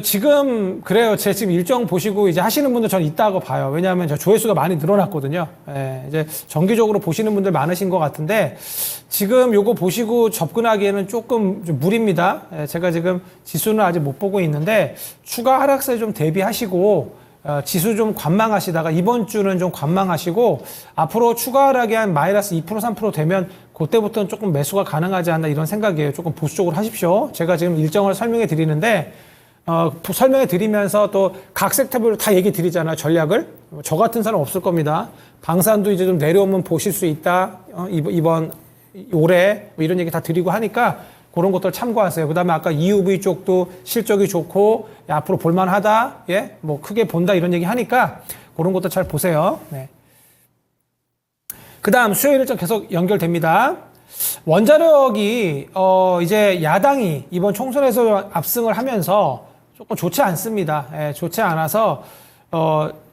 지금 그래요. 제 지금 일정 보시고 이제 하시는 분들 저는 있다고 봐요. 왜냐하면 저 조회수가 많이 늘어났거든요. 예, 이제 정기적으로 보시는 분들 많으신 것 같은데 지금 요거 보시고 접근하기에는 조금 좀 무리입니다. 예, 제가 지금 지수는 아직 못 보고 있는데 추가 하락세 좀 대비하시고 지수 좀 관망하시다가 이번 주는 좀 관망하시고 앞으로 추가 하락이 한 마이너스 2% 3% 되면 그때부터는 조금 매수가 가능하지 않나 이런 생각이에요. 조금 보수적으로 하십시오. 제가 지금 일정을 설명해 드리는데 설명해 드리면서 또 각 섹터별로 다 얘기 드리잖아요. 전략을. 저 같은 사람 없을 겁니다. 방산도 이제 좀 내려오면 보실 수 있다. 올해 뭐 이런 얘기 다 드리고 하니까 그런 것들 참고하세요. 그 다음에 아까 EUV 쪽도 실적이 좋고 앞으로 볼만하다. 예, 뭐 크게 본다 이런 얘기 하니까 그런 것도 잘 보세요. 네. 그 다음 수요일 일정 계속 연결됩니다. 원자력이 이제 야당이 이번 총선에서 압승을 하면서 조금 좋지 않습니다. 예, 좋지 않아서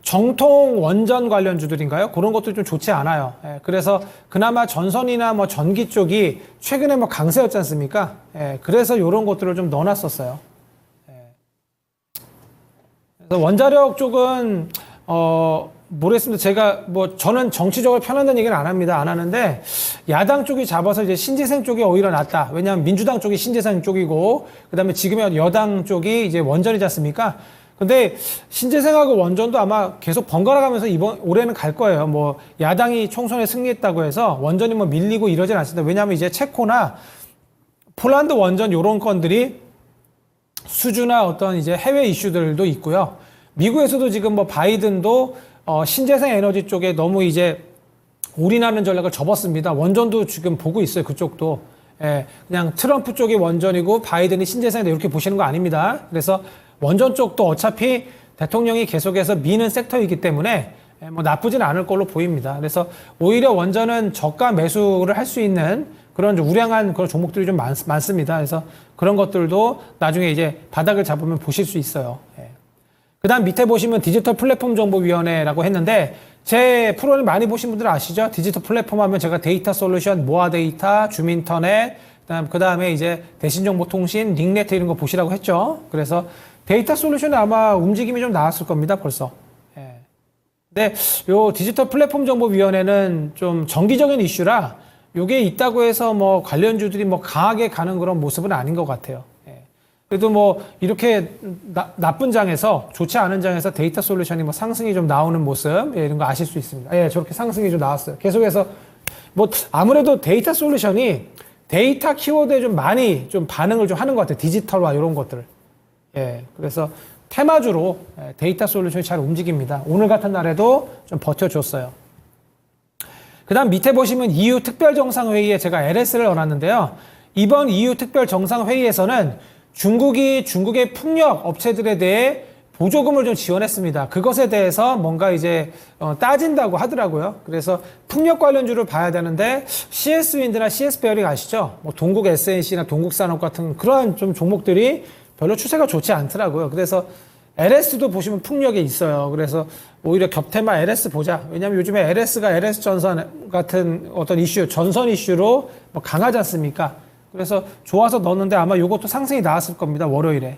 정통 원전 관련주들인가요? 그런 것도 좀 좋지 않아요. 예, 그래서 그나마 전선이나 뭐 전기 쪽이 최근에 뭐 강세였지 않습니까? 예, 그래서 이런 것들을 좀 넣어놨었어요. 예. 그래서 원자력 쪽은 모르겠습니다. 제가 저는 정치적으로 편한다는 얘기는 안 합니다. 안 하는데 야당 쪽이 잡아서 이제 신재생 쪽이 오히려 낫다. 왜냐하면 민주당 쪽이 신재생 쪽이고 그다음에 지금의 여당 쪽이 이제 원전이지 않습니까? 근데 신재생하고 원전도 아마 계속 번갈아 가면서 올해는 갈 거예요. 뭐 야당이 총선에 승리했다고 해서 원전이 뭐 밀리고 이러진 않습니다. 왜냐하면 이제 체코나 폴란드 원전 요런 건들이 수주나 어떤 이제 해외 이슈들도 있고요. 미국에서도 지금 뭐 바이든도 신재생 에너지 쪽에 너무 이제 올인하는 전략을 접었습니다. 원전도 지금 보고 있어요. 그쪽도. 예, 그냥 트럼프 쪽이 원전이고 바이든이 신재생이다 이렇게 보시는 거 아닙니다. 그래서 원전 쪽도 어차피 대통령이 계속해서 미는 섹터이기 때문에 뭐 나쁘진 않을 걸로 보입니다. 그래서 오히려 원전은 저가 매수를 할 수 있는 그런 좀 우량한 그런 종목들이 좀 많습니다. 그래서 그런 것들도 나중에 이제 바닥을 잡으면 보실 수 있어요. 예. 그 다음 밑에 보시면 디지털 플랫폼 정보위원회라고 했는데 제 프로를 많이 보신 분들 아시죠? 디지털 플랫폼 하면 제가 데이터 솔루션, 모아 데이터, 줌인터넷, 그 다음에 이제 대신정보통신, 닉네트 이런 거 보시라고 했죠. 그래서 데이터 솔루션에 아마 움직임이 좀 나왔을 겁니다, 벌써. 예. 근데 요 디지털 플랫폼 정보위원회는 좀 정기적인 이슈라 요게 있다고 해서 뭐 관련주들이 뭐 강하게 가는 그런 모습은 아닌 것 같아요. 예. 그래도 뭐 이렇게 나쁜 장에서 좋지 않은 장에서 데이터 솔루션이 뭐 상승이 좀 나오는 모습 이런 거 아실 수 있습니다. 예, 저렇게 상승이 좀 나왔어요. 계속해서 뭐 아무래도 데이터 솔루션이 데이터 키워드에 좀 많이 좀 반응을 좀 하는 것 같아요. 디지털화 이런 것들. 예, 그래서 테마주로 데이터 솔루션이 잘 움직입니다. 오늘 같은 날에도 좀 버텨줬어요. 그 다음 밑에 보시면 EU 특별정상회의에 제가 LS를 넣어놨는데요. 이번 EU 특별정상회의에서는 중국의 풍력 업체들에 대해 보조금을 좀 지원했습니다. 그것에 대해서 뭔가 이제 따진다고 하더라고요. 그래서 풍력 관련주를 봐야 되는데 CS 윈드나 CS 베어링 아시죠? 뭐 동국 SNC나 동국 산업 같은 그러한 좀 종목들이 별로 추세가 좋지 않더라고요. 그래서 LS도 보시면 풍력에 있어요. 그래서 오히려 겹테마 LS 보자. 왜냐하면 요즘에 LS가 LS 전선 같은 어떤 이슈, 전선 이슈로 뭐 강하지 않습니까? 그래서 좋아서 넣었는데 아마 이것도 상승이 나왔을 겁니다. 월요일에.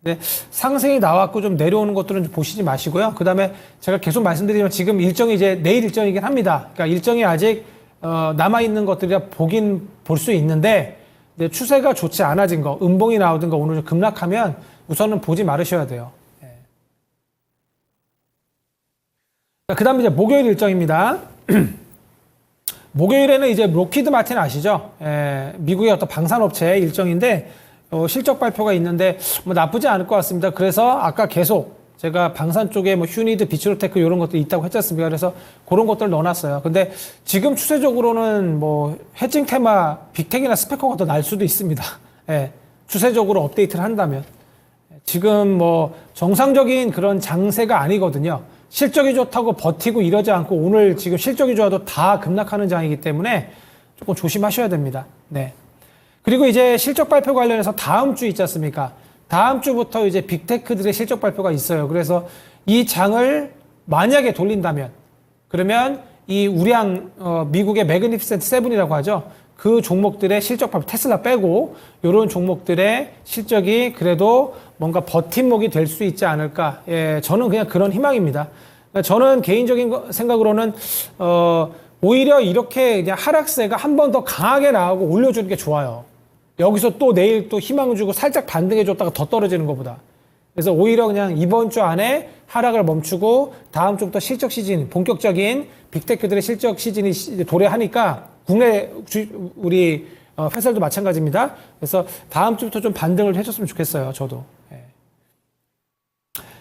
네, 상승이 나왔고 좀 내려오는 것들은 좀 보시지 마시고요. 그 다음에 제가 계속 말씀드리지만 지금 일정이 이제 내일 일정이긴 합니다. 그러니까 일정이 아직 남아있는 것들이라 볼 수 있는데 추세가 좋지 않아진 거, 음봉이 나오든가 오늘 좀 급락하면 우선은 보지 말으셔야 돼요. 그 다음에 이제 목요일 일정입니다. 목요일에는 이제 록히드 마틴 아시죠? 미국의 어떤 방산업체 일정인데 실적 발표가 있는데 뭐 나쁘지 않을 것 같습니다. 그래서 아까 계속 제가 방산 쪽에 뭐 휴니드, 비츠로테크 이런 것들이 있다고 했지 않습니까? 그래서 그런 것들을 넣어놨어요. 근데 지금 추세적으로는 뭐 해칭 테마, 빅텍이나 스페커가 더 날 수도 있습니다. 추세적으로 업데이트를 한다면. 지금 뭐 정상적인 그런 장세가 아니거든요. 실적이 좋다고 버티고 이러지 않고 오늘 지금 실적이 좋아도 다 급락하는 장이기 때문에 조금 조심하셔야 됩니다. 네. 그리고 이제 실적 발표 관련해서 다음 주 있지 않습니까? 다음 주부터 이제 빅테크들의 실적 발표가 있어요. 그래서 이 장을 만약에 돌린다면 그러면 이 우량 미국의 매그니피센트 세븐이라고 하죠. 그 종목들의 실적 발표, 테슬라 빼고 이런 종목들의 실적이 그래도 뭔가 버팀목이 될 수 있지 않을까. 예, 저는 그냥 그런 희망입니다. 저는 개인적인 생각으로는 오히려 이렇게 그냥 하락세가 한 번 더 강하게 나오고 올려주는 게 좋아요. 여기서 또 내일 또 희망 주고 살짝 반등해 줬다가 더 떨어지는 것보다. 그래서 오히려 그냥 이번 주 안에 하락을 멈추고 다음 주부터 실적 시즌, 본격적인 빅테크들의 실적 시즌이 도래하니까 국내 우리 회사들도 마찬가지입니다. 그래서 다음 주부터 좀 반등을 해줬으면 좋겠어요. 저도.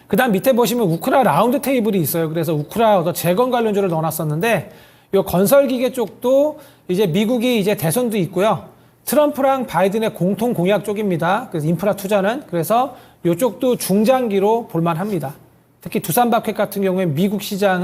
그 다음 밑에 보시면 우크라 라운드 테이블이 있어요. 그래서 우크라 어떤 재건 관련주를 넣어놨었는데 이 건설기계 쪽도 이제 미국이 이제 대선도 있고요. 트럼프랑 바이든의 공통 공약 쪽입니다. 그래서 인프라 투자는. 그래서 이쪽도 중장기로 볼만합니다. 특히 두산바켓 같은 경우에 미국 시장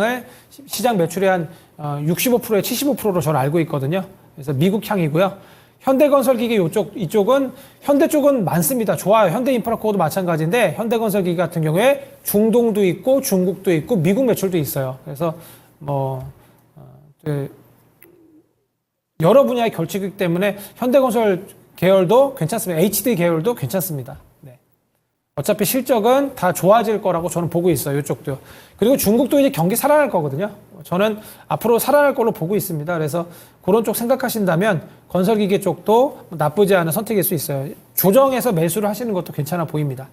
매출의 한 65%에 75%로 저는 알고 있거든요. 그래서 미국향이고요. 현대건설기계 이쪽은 현대 쪽은 많습니다. 좋아요. 현대인프라코어도 마찬가지인데 현대건설기계 같은 경우에 중동도 있고 중국도 있고 미국 매출도 있어요. 그래서 뭐 여러 분야의 결집이기 때문에 현대건설 계열도 괜찮습니다. HD 계열도 괜찮습니다. 네. 어차피 실적은 다 좋아질 거라고 저는 보고 있어요. 이쪽도요. 그리고 중국도 이제 경기 살아날 거거든요. 저는 앞으로 살아날 걸로 보고 있습니다. 그래서 그런 쪽 생각하신다면 건설기계 쪽도 나쁘지 않은 선택일 수 있어요. 조정해서 매수를 하시는 것도 괜찮아 보입니다.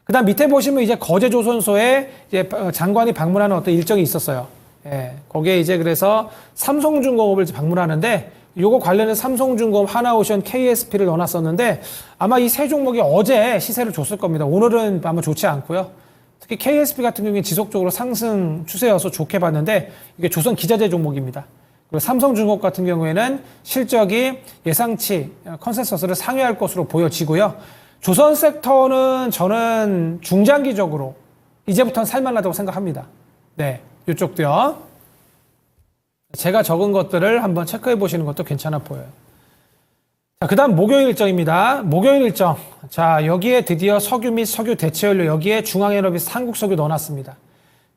그 다음 밑에 보시면 이제 거제조선소에 이제 장관이 방문하는 어떤 일정이 있었어요. 예, 거기에 이제 그래서 삼성중공업을 방문하는데 요거 관련해서 삼성중공업, 하나오션, KSP를 넣어놨었는데 아마 이 세 종목이 어제 시세를 줬을 겁니다. 오늘은 아마 좋지 않고요. 특히 KSP 같은 경우에 지속적으로 상승 추세여서 좋게 봤는데 이게 조선 기자재 종목입니다. 그리고 삼성중공업 같은 경우에는 실적이 예상치 컨센서스를 상회할 것으로 보여지고요. 조선 섹터는 저는 중장기적으로 이제부터는 살만하다고 생각합니다. 네, 이쪽도요. 제가 적은 것들을 한번 체크해 보시는 것도 괜찮아 보여요. 자, 그 다음 목요일 일정입니다. 목요일 일정. 자, 여기에 드디어 석유 및 석유 대체연료, 여기에 중앙에너비스 한국석유 넣어놨습니다.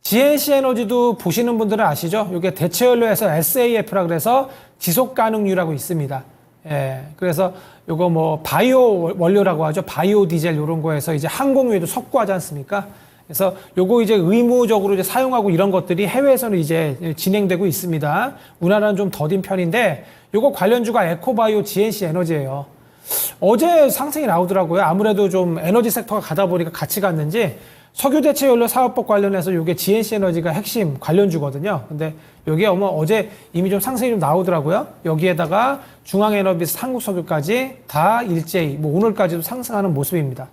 GNC 에너지도 보시는 분들은 아시죠? 이게 대체연료에서 SAF라 그래서 지속가능유라고 있습니다. 예, 그래서 요거 뭐 바이오 원료라고 하죠. 바이오 디젤 이런 거에서 이제 항공유에도 석고하지 않습니까? 그래서 요거 이제 의무적으로 이제 사용하고 이런 것들이 해외에서는 이제 진행되고 있습니다. 우리나라는 좀 더딘 편인데 요거 관련주가 에코바이오 GNC 에너지예요. 어제 상승이 나오더라고요. 아무래도 좀 에너지 섹터가 가다 보니까 같이 갔는지 석유 대체 연료 사업법 관련해서 이게 GNC 에너지가 핵심 관련주거든요. 근데 여기에 어제 이미 좀 상승이 좀 나오더라고요. 여기에다가 중앙에너비스, 한국석유까지 다 일제히 뭐 오늘까지도 상승하는 모습입니다.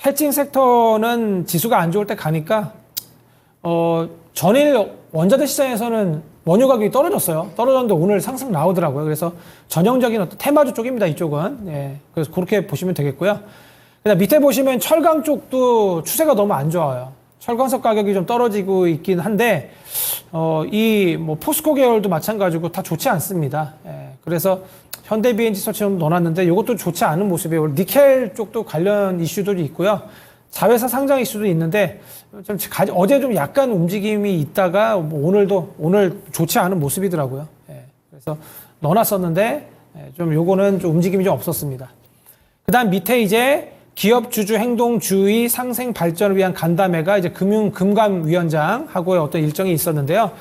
해칭 섹터는 지수가 안 좋을 때 가니까 전일 원자재 시장에서는 원유 가격이 떨어졌어요. 떨어졌는데 오늘 상승 나오더라고요. 그래서 전형적인 어떤 테마주 쪽입니다. 이쪽은. 예. 그래서 그렇게 보시면 되겠고요. 그다음 밑에 보시면 철강 쪽도 추세가 너무 안 좋아요. 철광석 가격이 좀 떨어지고 있긴 한데 이 뭐 포스코 계열도 마찬가지고 다 좋지 않습니다. 예. 그래서 현대 BNG 설치좀 넣어놨는데 이것도 좋지 않은 모습이에요. 니켈 쪽도 관련 이슈들이 있고요. 자회사 상장 이슈도 있는데 어제 좀 약간 움직임이 있다가 오늘 좋지 않은 모습이더라고요. 예, 그래서 넣어놨었는데 좀 요거는 좀 움직임이 좀 없었습니다. 그다음 밑에 이제 기업 주주 행동주의 상생 발전을 위한 간담회가 이제 금감위원장하고의 어떤 일정이 있었는데요.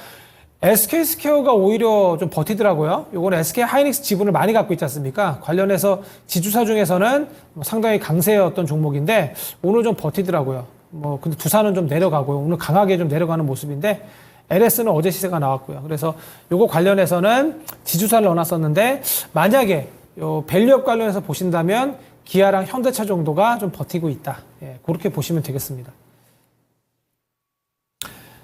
SK스퀘어가 오히려 좀 버티더라고요. 요거는 SK 하이닉스 지분을 많이 갖고 있지 않습니까? 관련해서 지주사 중에서는 상당히 강세의 어떤 종목인데 오늘 좀 버티더라고요. 근데 두산은 좀 내려가고요. 오늘 강하게 좀 내려가는 모습인데 LS는 어제 시세가 나왔고요. 그래서 요거 관련해서는 지주사를 넣어놨었는데 만약에 요 밸류업 관련해서 보신다면 기아랑 현대차 정도가 좀 버티고 있다. 예, 그렇게 보시면 되겠습니다.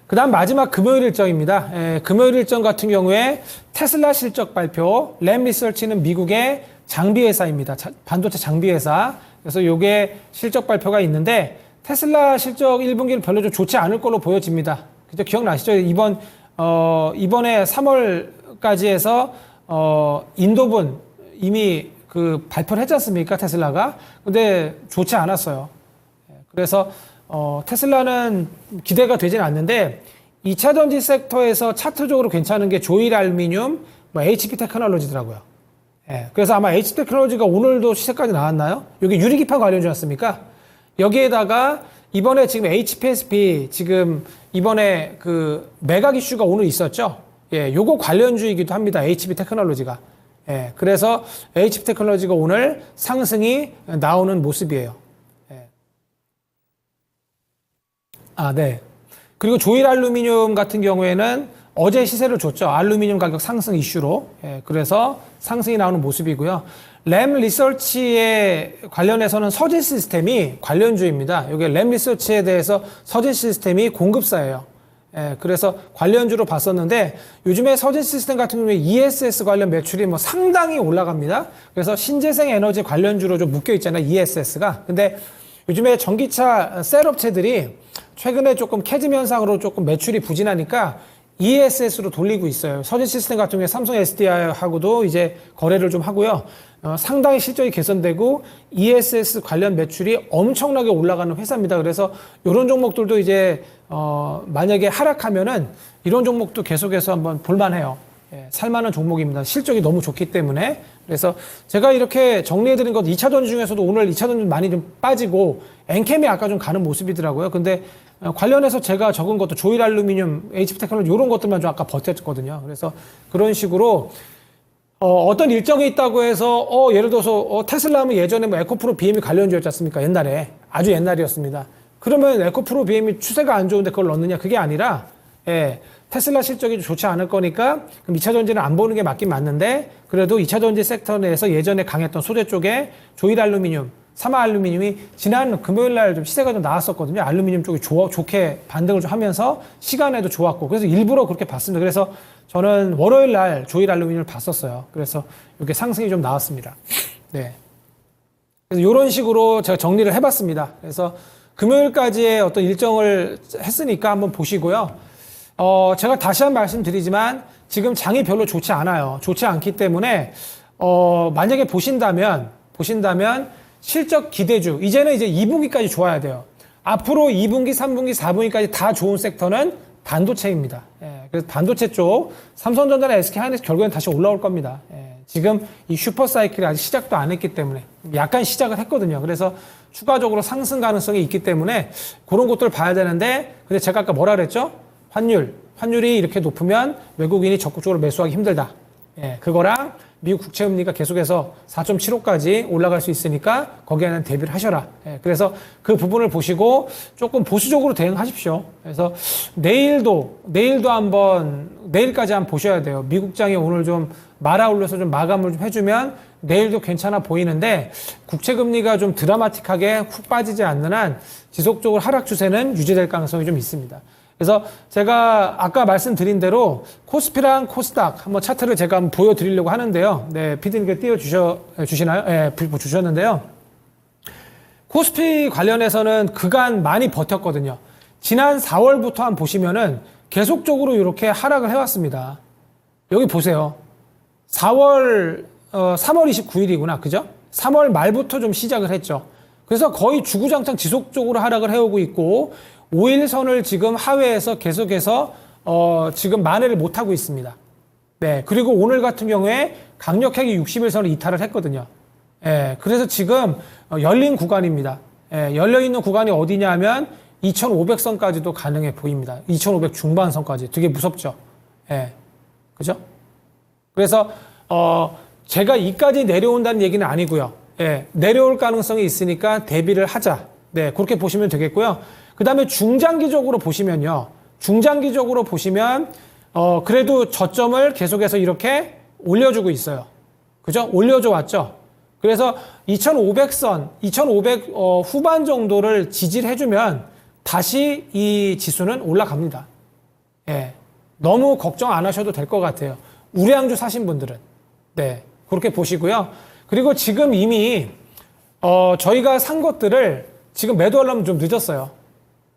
그 다음 마지막 금요일 일정입니다. 금요일 일정 같은 경우에 테슬라 실적 발표, 램 리서치는 미국의 장비회사입니다. 반도체 장비회사. 그래서 요게 실적 발표가 있는데 테슬라 실적 1분기는 별로 좀 좋지 않을 걸로 보여집니다. 그죠? 기억나시죠? 이번에 3월까지 해서, 인도분 이미 발표를 했지 않습니까? 테슬라가. 근데 좋지 않았어요. 그래서 테슬라는 기대가 되진 않는데 2차 전지 섹터에서 차트적으로 괜찮은 게 조일 알루미늄, HP 테크놀로지더라고요. 예, 그래서 아마 HP 테크놀로지가 오늘도 시세까지 나왔나요? 여기 유리기판 관련주지 않습니까? 여기에다가 이번에 지금 HPSP 지금 이번에 매각 이슈가 오늘 있었죠? 예, 요거 관련주이기도 합니다. HP 테크놀로지가. 예, 그래서 HP 테크놀로지가 오늘 상승이 나오는 모습이에요. 네. 그리고 조일 알루미늄 같은 경우에는 어제 시세를 줬죠. 알루미늄 가격 상승 이슈로. 예, 그래서 상승이 나오는 모습이고요. 램 리서치에 관련해서는 서진 시스템이 관련주입니다. 여기 램 리서치에 대해서 서진 시스템이 공급사예요. 예, 그래서 관련주로 봤었는데 요즘에 서진 시스템 같은 경우에 ESS 관련 매출이 상당히 올라갑니다. 그래서 신재생 에너지 관련주로 좀 묶여 있잖아요. ESS가. 근데 요즘에 전기차 셀 업체들이 최근에 조금 캐즘 현상으로 조금 매출이 부진하니까 ESS로 돌리고 있어요. 서진 시스템 같은 경우에 삼성 SDI하고도 이제 거래를 좀 하고요. 상당히 실적이 개선되고 ESS 관련 매출이 엄청나게 올라가는 회사입니다. 그래서 이런 종목들도 이제 만약에 하락하면은 이런 종목도 계속해서 한번 볼만해요. 예, 살만한 종목입니다. 실적이 너무 좋기 때문에. 그래서 제가 이렇게 정리해드린 것 2차 전지 중에서도 오늘 2차 전지 많이 좀 빠지고 엔캠이 아까 좀 가는 모습이더라고요. 근데 관련해서 제가 적은 것도 조일 알루미늄, HP 테크놀로지 이런 것들만 좀 아까 버텼거든요. 그래서 그런 식으로 어떤 일정이 있다고 해서 예를 들어서 테슬라 하면 예전에 에코프로 BM이 관련주였지 않습니까? 옛날에. 아주 옛날이었습니다. 그러면 에코프로 BM이 추세가 안 좋은데 그걸 넣느냐? 그게 아니라 테슬라 실적이 좋지 않을 거니까 그럼 2차 전지는 안 보는 게 맞긴 맞는데 그래도 2차 전지 섹터 내에서 예전에 강했던 소재 쪽에 조일 알루미늄, 사마 알루미늄이 지난 금요일 날 좀 시세가 좀 나왔었거든요. 알루미늄 쪽이 좋게 반등을 좀 하면서 시간에도 좋았고 그래서 일부러 그렇게 봤습니다. 그래서 저는 월요일 날 조일 알루미늄을 봤었어요. 그래서 이렇게 상승이 좀 나왔습니다. 네. 그래서 이런 식으로 제가 정리를 해봤습니다. 그래서 금요일까지의 어떤 일정을 했으니까 한번 보시고요. 제가 다시 한 번 말씀드리지만 지금 장이 별로 좋지 않아요. 좋지 않기 때문에 만약에 보신다면 실적 기대주 이제는 이제 2분기까지 좋아야 돼요. 앞으로 2분기, 3분기, 4분기까지 다 좋은 섹터는 반도체입니다. 예, 그래서 반도체 쪽 삼성전자나 SK하이닉스 결국엔 다시 올라올 겁니다. 예, 지금 이 슈퍼사이클이 아직 시작도 안 했기 때문에 약간 시작을 했거든요. 그래서 추가적으로 상승 가능성이 있기 때문에 그런 것들을 봐야 되는데 근데 제가 아까 뭐라 그랬죠? 환율이 이렇게 높으면 외국인이 적극적으로 매수하기 힘들다. 예, 그거랑 미국 국채금리가 계속해서 4.75까지 올라갈 수 있으니까 거기에는 대비를 하셔라. 예, 그래서 그 부분을 보시고 조금 보수적으로 대응하십시오. 그래서 내일도 내일까지 한번 보셔야 돼요. 미국장이 오늘 좀 말아올려서 좀 마감을 좀 해주면 내일도 괜찮아 보이는데 국채금리가 좀 드라마틱하게 훅 빠지지 않는 한 지속적으로 하락 추세는 유지될 가능성이 좀 있습니다. 그래서 제가 아까 말씀드린 대로 코스피랑 코스닥 한번 차트를 제가 한번 보여드리려고 하는데요. 네, 피디님께 띄워주시나요? 네, 주셨는데요. 코스피 관련해서는 그간 많이 버텼거든요. 지난 4월부터 한번 보시면은 계속적으로 이렇게 하락을 해왔습니다. 여기 보세요. 3월 29일이구나. 그죠? 3월 말부터 좀 시작을 했죠. 그래서 거의 주구장창 지속적으로 하락을 해오고 있고 5일선을 지금 하회해서 계속해서 지금 만회를 못하고 있습니다. 네, 그리고 오늘 같은 경우에 강력하게 60일선을 이탈을 했거든요. 예, 그래서 지금 열린 구간입니다. 예, 열려있는 구간이 어디냐 하면 2500선까지도 가능해 보입니다. 2500 중반선까지. 되게 무섭죠. 예, 그죠? 그래서 제가 이까지 내려온다는 얘기는 아니고요. 예, 내려올 가능성이 있으니까 대비를 하자. 네, 그렇게 보시면 되겠고요. 그 다음에 중장기적으로 보시면요. 중장기적으로 보시면, 그래도 저점을 계속해서 이렇게 올려주고 있어요. 그죠? 올려줘 왔죠? 그래서 2500선, 2500 후반 정도를 지지를 해주면 다시 이 지수는 올라갑니다. 예. 너무 걱정 안 하셔도 될 것 같아요. 우량주 사신 분들은. 네. 그렇게 보시고요. 그리고 지금 이미, 저희가 산 것들을 지금 매도하려면 좀 늦었어요.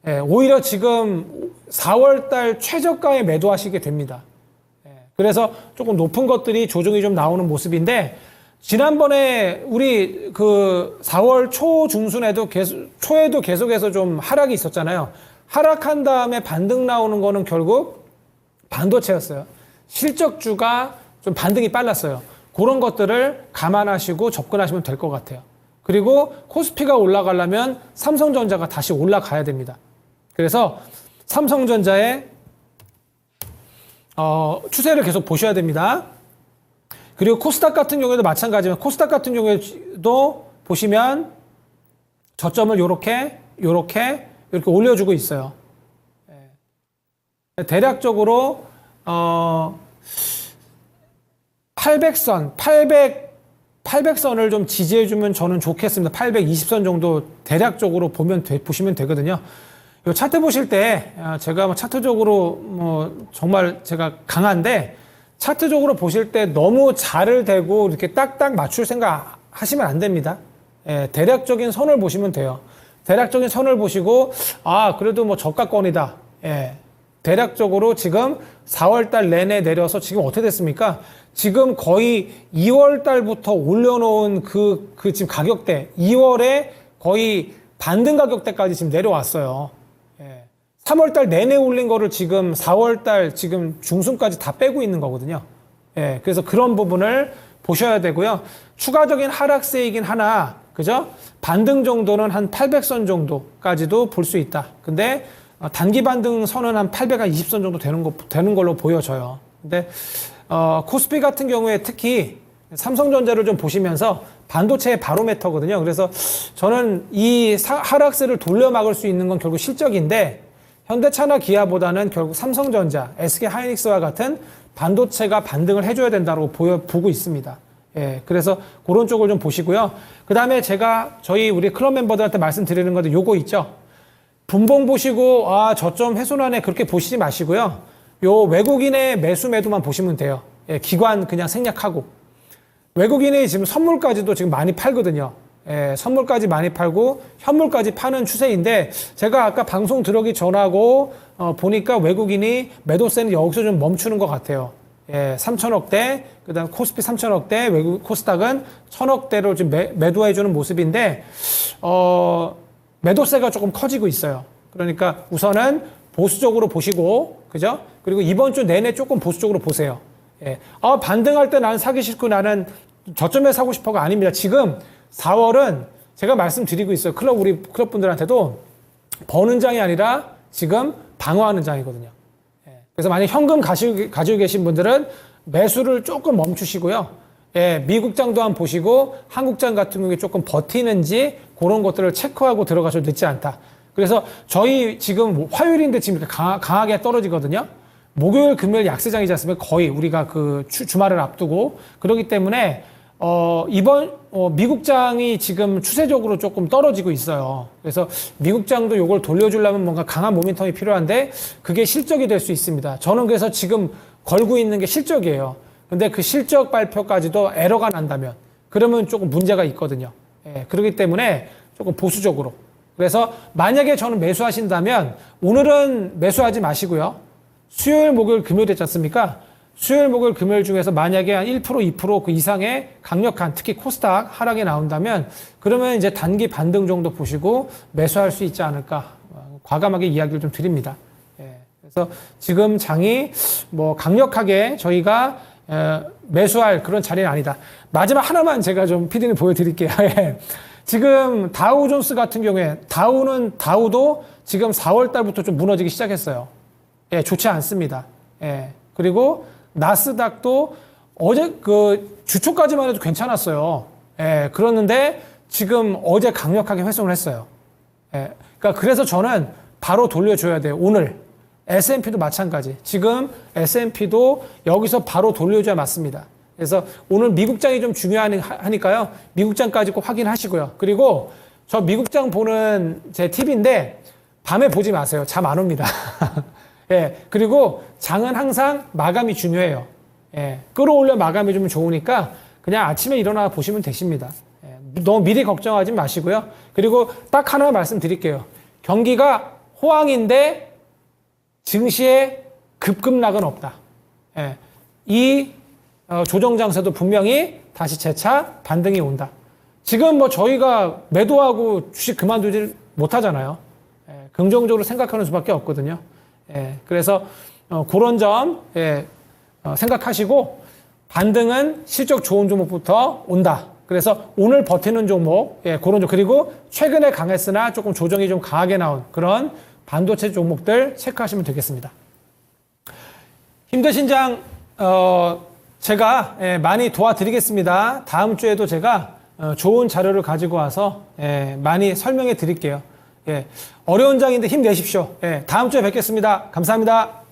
예, 오히려 지금 4월달 최저가에 매도하시게 됩니다. 예, 그래서 조금 높은 것들이 조정이 좀 나오는 모습인데, 지난번에 우리 그 4월 초 중순에도 초에도 계속해서 좀 하락이 있었잖아요. 하락한 다음에 반등 나오는 거는 결국 반도체였어요. 실적주가 좀 반등이 빨랐어요. 그런 것들을 감안하시고 접근하시면 될 것 같아요. 그리고 코스피가 올라가려면 삼성전자가 다시 올라가야 됩니다. 그래서 삼성전자의 추세를 계속 보셔야 됩니다. 그리고 코스닥 같은 경우에도 마찬가지면 코스닥 같은 경우에도 보시면 저점을 요렇게 올려주고 있어요. 대략적으로 800선을 좀 지지해주면 저는 좋겠습니다. 820선 정도 대략적으로 보시면 되거든요. 이 차트 보실 때 제가 차트적으로 정말 제가 강한데 차트적으로 보실 때 너무 잘을 대고 이렇게 딱딱 맞출 생각 하시면 안 됩니다. 예, 대략적인 선을 보시면 돼요. 대략적인 선을 보시고 그래도 저가권이다. 예, 대략적으로 지금 4월달 내내 내려서 지금 어떻게 됐습니까? 지금 거의 2월달부터 올려놓은 지금 가격대 2월에 거의 반등 가격대까지 지금 내려왔어요. 3월달 내내 올린 거를 지금 4월달 지금 중순까지 다 빼고 있는 거거든요. 예, 그래서 그런 부분을 보셔야 되고요. 추가적인 하락세이긴 하나, 그죠? 반등 정도는 한 800선 정도까지도 볼 수 있다. 근데 단기 반등 선은 한 820선 정도 되는 걸로 보여져요. 근데 코스피 같은 경우에 특히 삼성전자를 좀 보시면서 반도체의 바로메터거든요. 그래서 저는 이 하락세를 돌려막을 수 있는 건 결국 실적인데 현대차나 기아보다는 결국 삼성전자, SK하이닉스와 같은 반도체가 반등을 해줘야 된다고 보고 있습니다. 예, 그래서 그런 쪽을 좀 보시고요. 그 다음에 제가 우리 클럽 멤버들한테 말씀드리는 건데 요거 있죠. 분봉 보시고 저점 훼손하네 그렇게 보시지 마시고요. 요 외국인의 매수매도만 보시면 돼요. 예, 기관 그냥 생략하고. 외국인이 지금 선물까지도 지금 많이 팔거든요. 예, 선물까지 많이 팔고 현물까지 파는 추세인데 제가 아까 방송 들어오기 전하고 보니까 외국인이 매도세는 여기서 좀 멈추는 것 같아요. 예, 3천억대, 그 다음 코스피 3천억대, 외국 코스닥은 1,000억대로 지금 매도해주는 모습인데 매도세가 조금 커지고 있어요. 그러니까 우선은 보수적으로 보시고, 그죠? 그리고 이번 주 내내 조금 보수적으로 보세요. 예. 반등할 때 나는 사기 싫고 나는 저점에 사고 싶어가 아닙니다. 지금 4월은 제가 말씀드리고 있어요. 우리 클럽 분들한테도 버는 장이 아니라 지금 방어하는 장이거든요. 예. 그래서 만약 현금 가지고 계신 분들은 매수를 조금 멈추시고요. 예, 미국장도 한번 보시고 한국장 같은 경우에 조금 버티는지 그런 것들을 체크하고 들어가셔도 늦지 않다. 그래서 저희 지금 화요일인데 지금 이렇게 강하게 떨어지거든요. 목요일, 금요일 약세장이지 않습니까? 거의 우리가 그 주말을 앞두고 그렇기 때문에 이번 미국장이 지금 추세적으로 조금 떨어지고 있어요. 그래서 미국장도 이걸 돌려주려면 뭔가 강한 모멘텀이 필요한데 그게 실적이 될 수 있습니다. 저는 그래서 지금 걸고 있는 게 실적이에요. 근데 그 실적 발표까지도 에러가 난다면 그러면 조금 문제가 있거든요. 예, 그렇기 때문에 조금 보수적으로. 그래서 만약에 저는 매수하신다면 오늘은 매수하지 마시고요. 수요일, 목요일, 금요일 했지 않습니까? 수요일, 목요일, 금요일 중에서 만약에 한 1%, 2%그 이상의 강력한 특히 코스닥 하락이 나온다면 그러면 이제 단기 반등 정도 보시고 매수할 수 있지 않을까 과감하게 이야기를 좀 드립니다. 예, 그래서 지금 장이 뭐 강력하게 저희가 매수할 그런 자리는 아니다. 마지막 하나만 제가 좀 피디님 보여드릴게요. 예. 지금 다우존스 같은 경우에 다우도 지금 4월 달부터 좀 무너지기 시작했어요. 예, 좋지 않습니다. 예. 그리고 나스닥도 어제 그 주초까지만 해도 괜찮았어요. 예. 그러는데 지금 어제 강력하게 회송을 했어요. 예. 그러니까 그래서 저는 바로 돌려줘야 돼요. 오늘 S&P도 마찬가지. 지금 S&P도 여기서 바로 돌려줘야 맞습니다. 그래서 오늘 미국장이 좀 중요하니까요. 미국장까지 꼭 확인하시고요. 그리고 저 미국장 보는 제 팁인데 밤에 보지 마세요. 잠 안 옵니다. 예. 그리고 장은 항상 마감이 중요해요. 예. 끌어올려 마감이 좀 좋으니까 그냥 아침에 일어나 보시면 되십니다. 예. 너무 미리 걱정하지 마시고요. 그리고 딱 하나 말씀드릴게요. 경기가 호황인데 증시에 급락은 없다. 예. 이 조정 장세도 분명히 다시 재차 반등이 온다. 지금 뭐 저희가 매도하고 주식 그만두지 못하잖아요. 예. 긍정적으로 생각하는 수밖에 없거든요. 예. 그래서 그런 점 생각하시고 반등은 실적 좋은 종목부터 온다. 그래서 오늘 버티는 종목, 그런 종 그리고 최근에 강했으나 조금 조정이 좀 강하게 나온 그런 반도체 종목들 체크하시면 되겠습니다. 힘드신 장 제가 많이 도와드리겠습니다. 다음 주에도 제가 좋은 자료를 가지고 와서 많이 설명해 드릴게요. 어려운 장인데 힘내십시오. 다음 주에 뵙겠습니다. 감사합니다.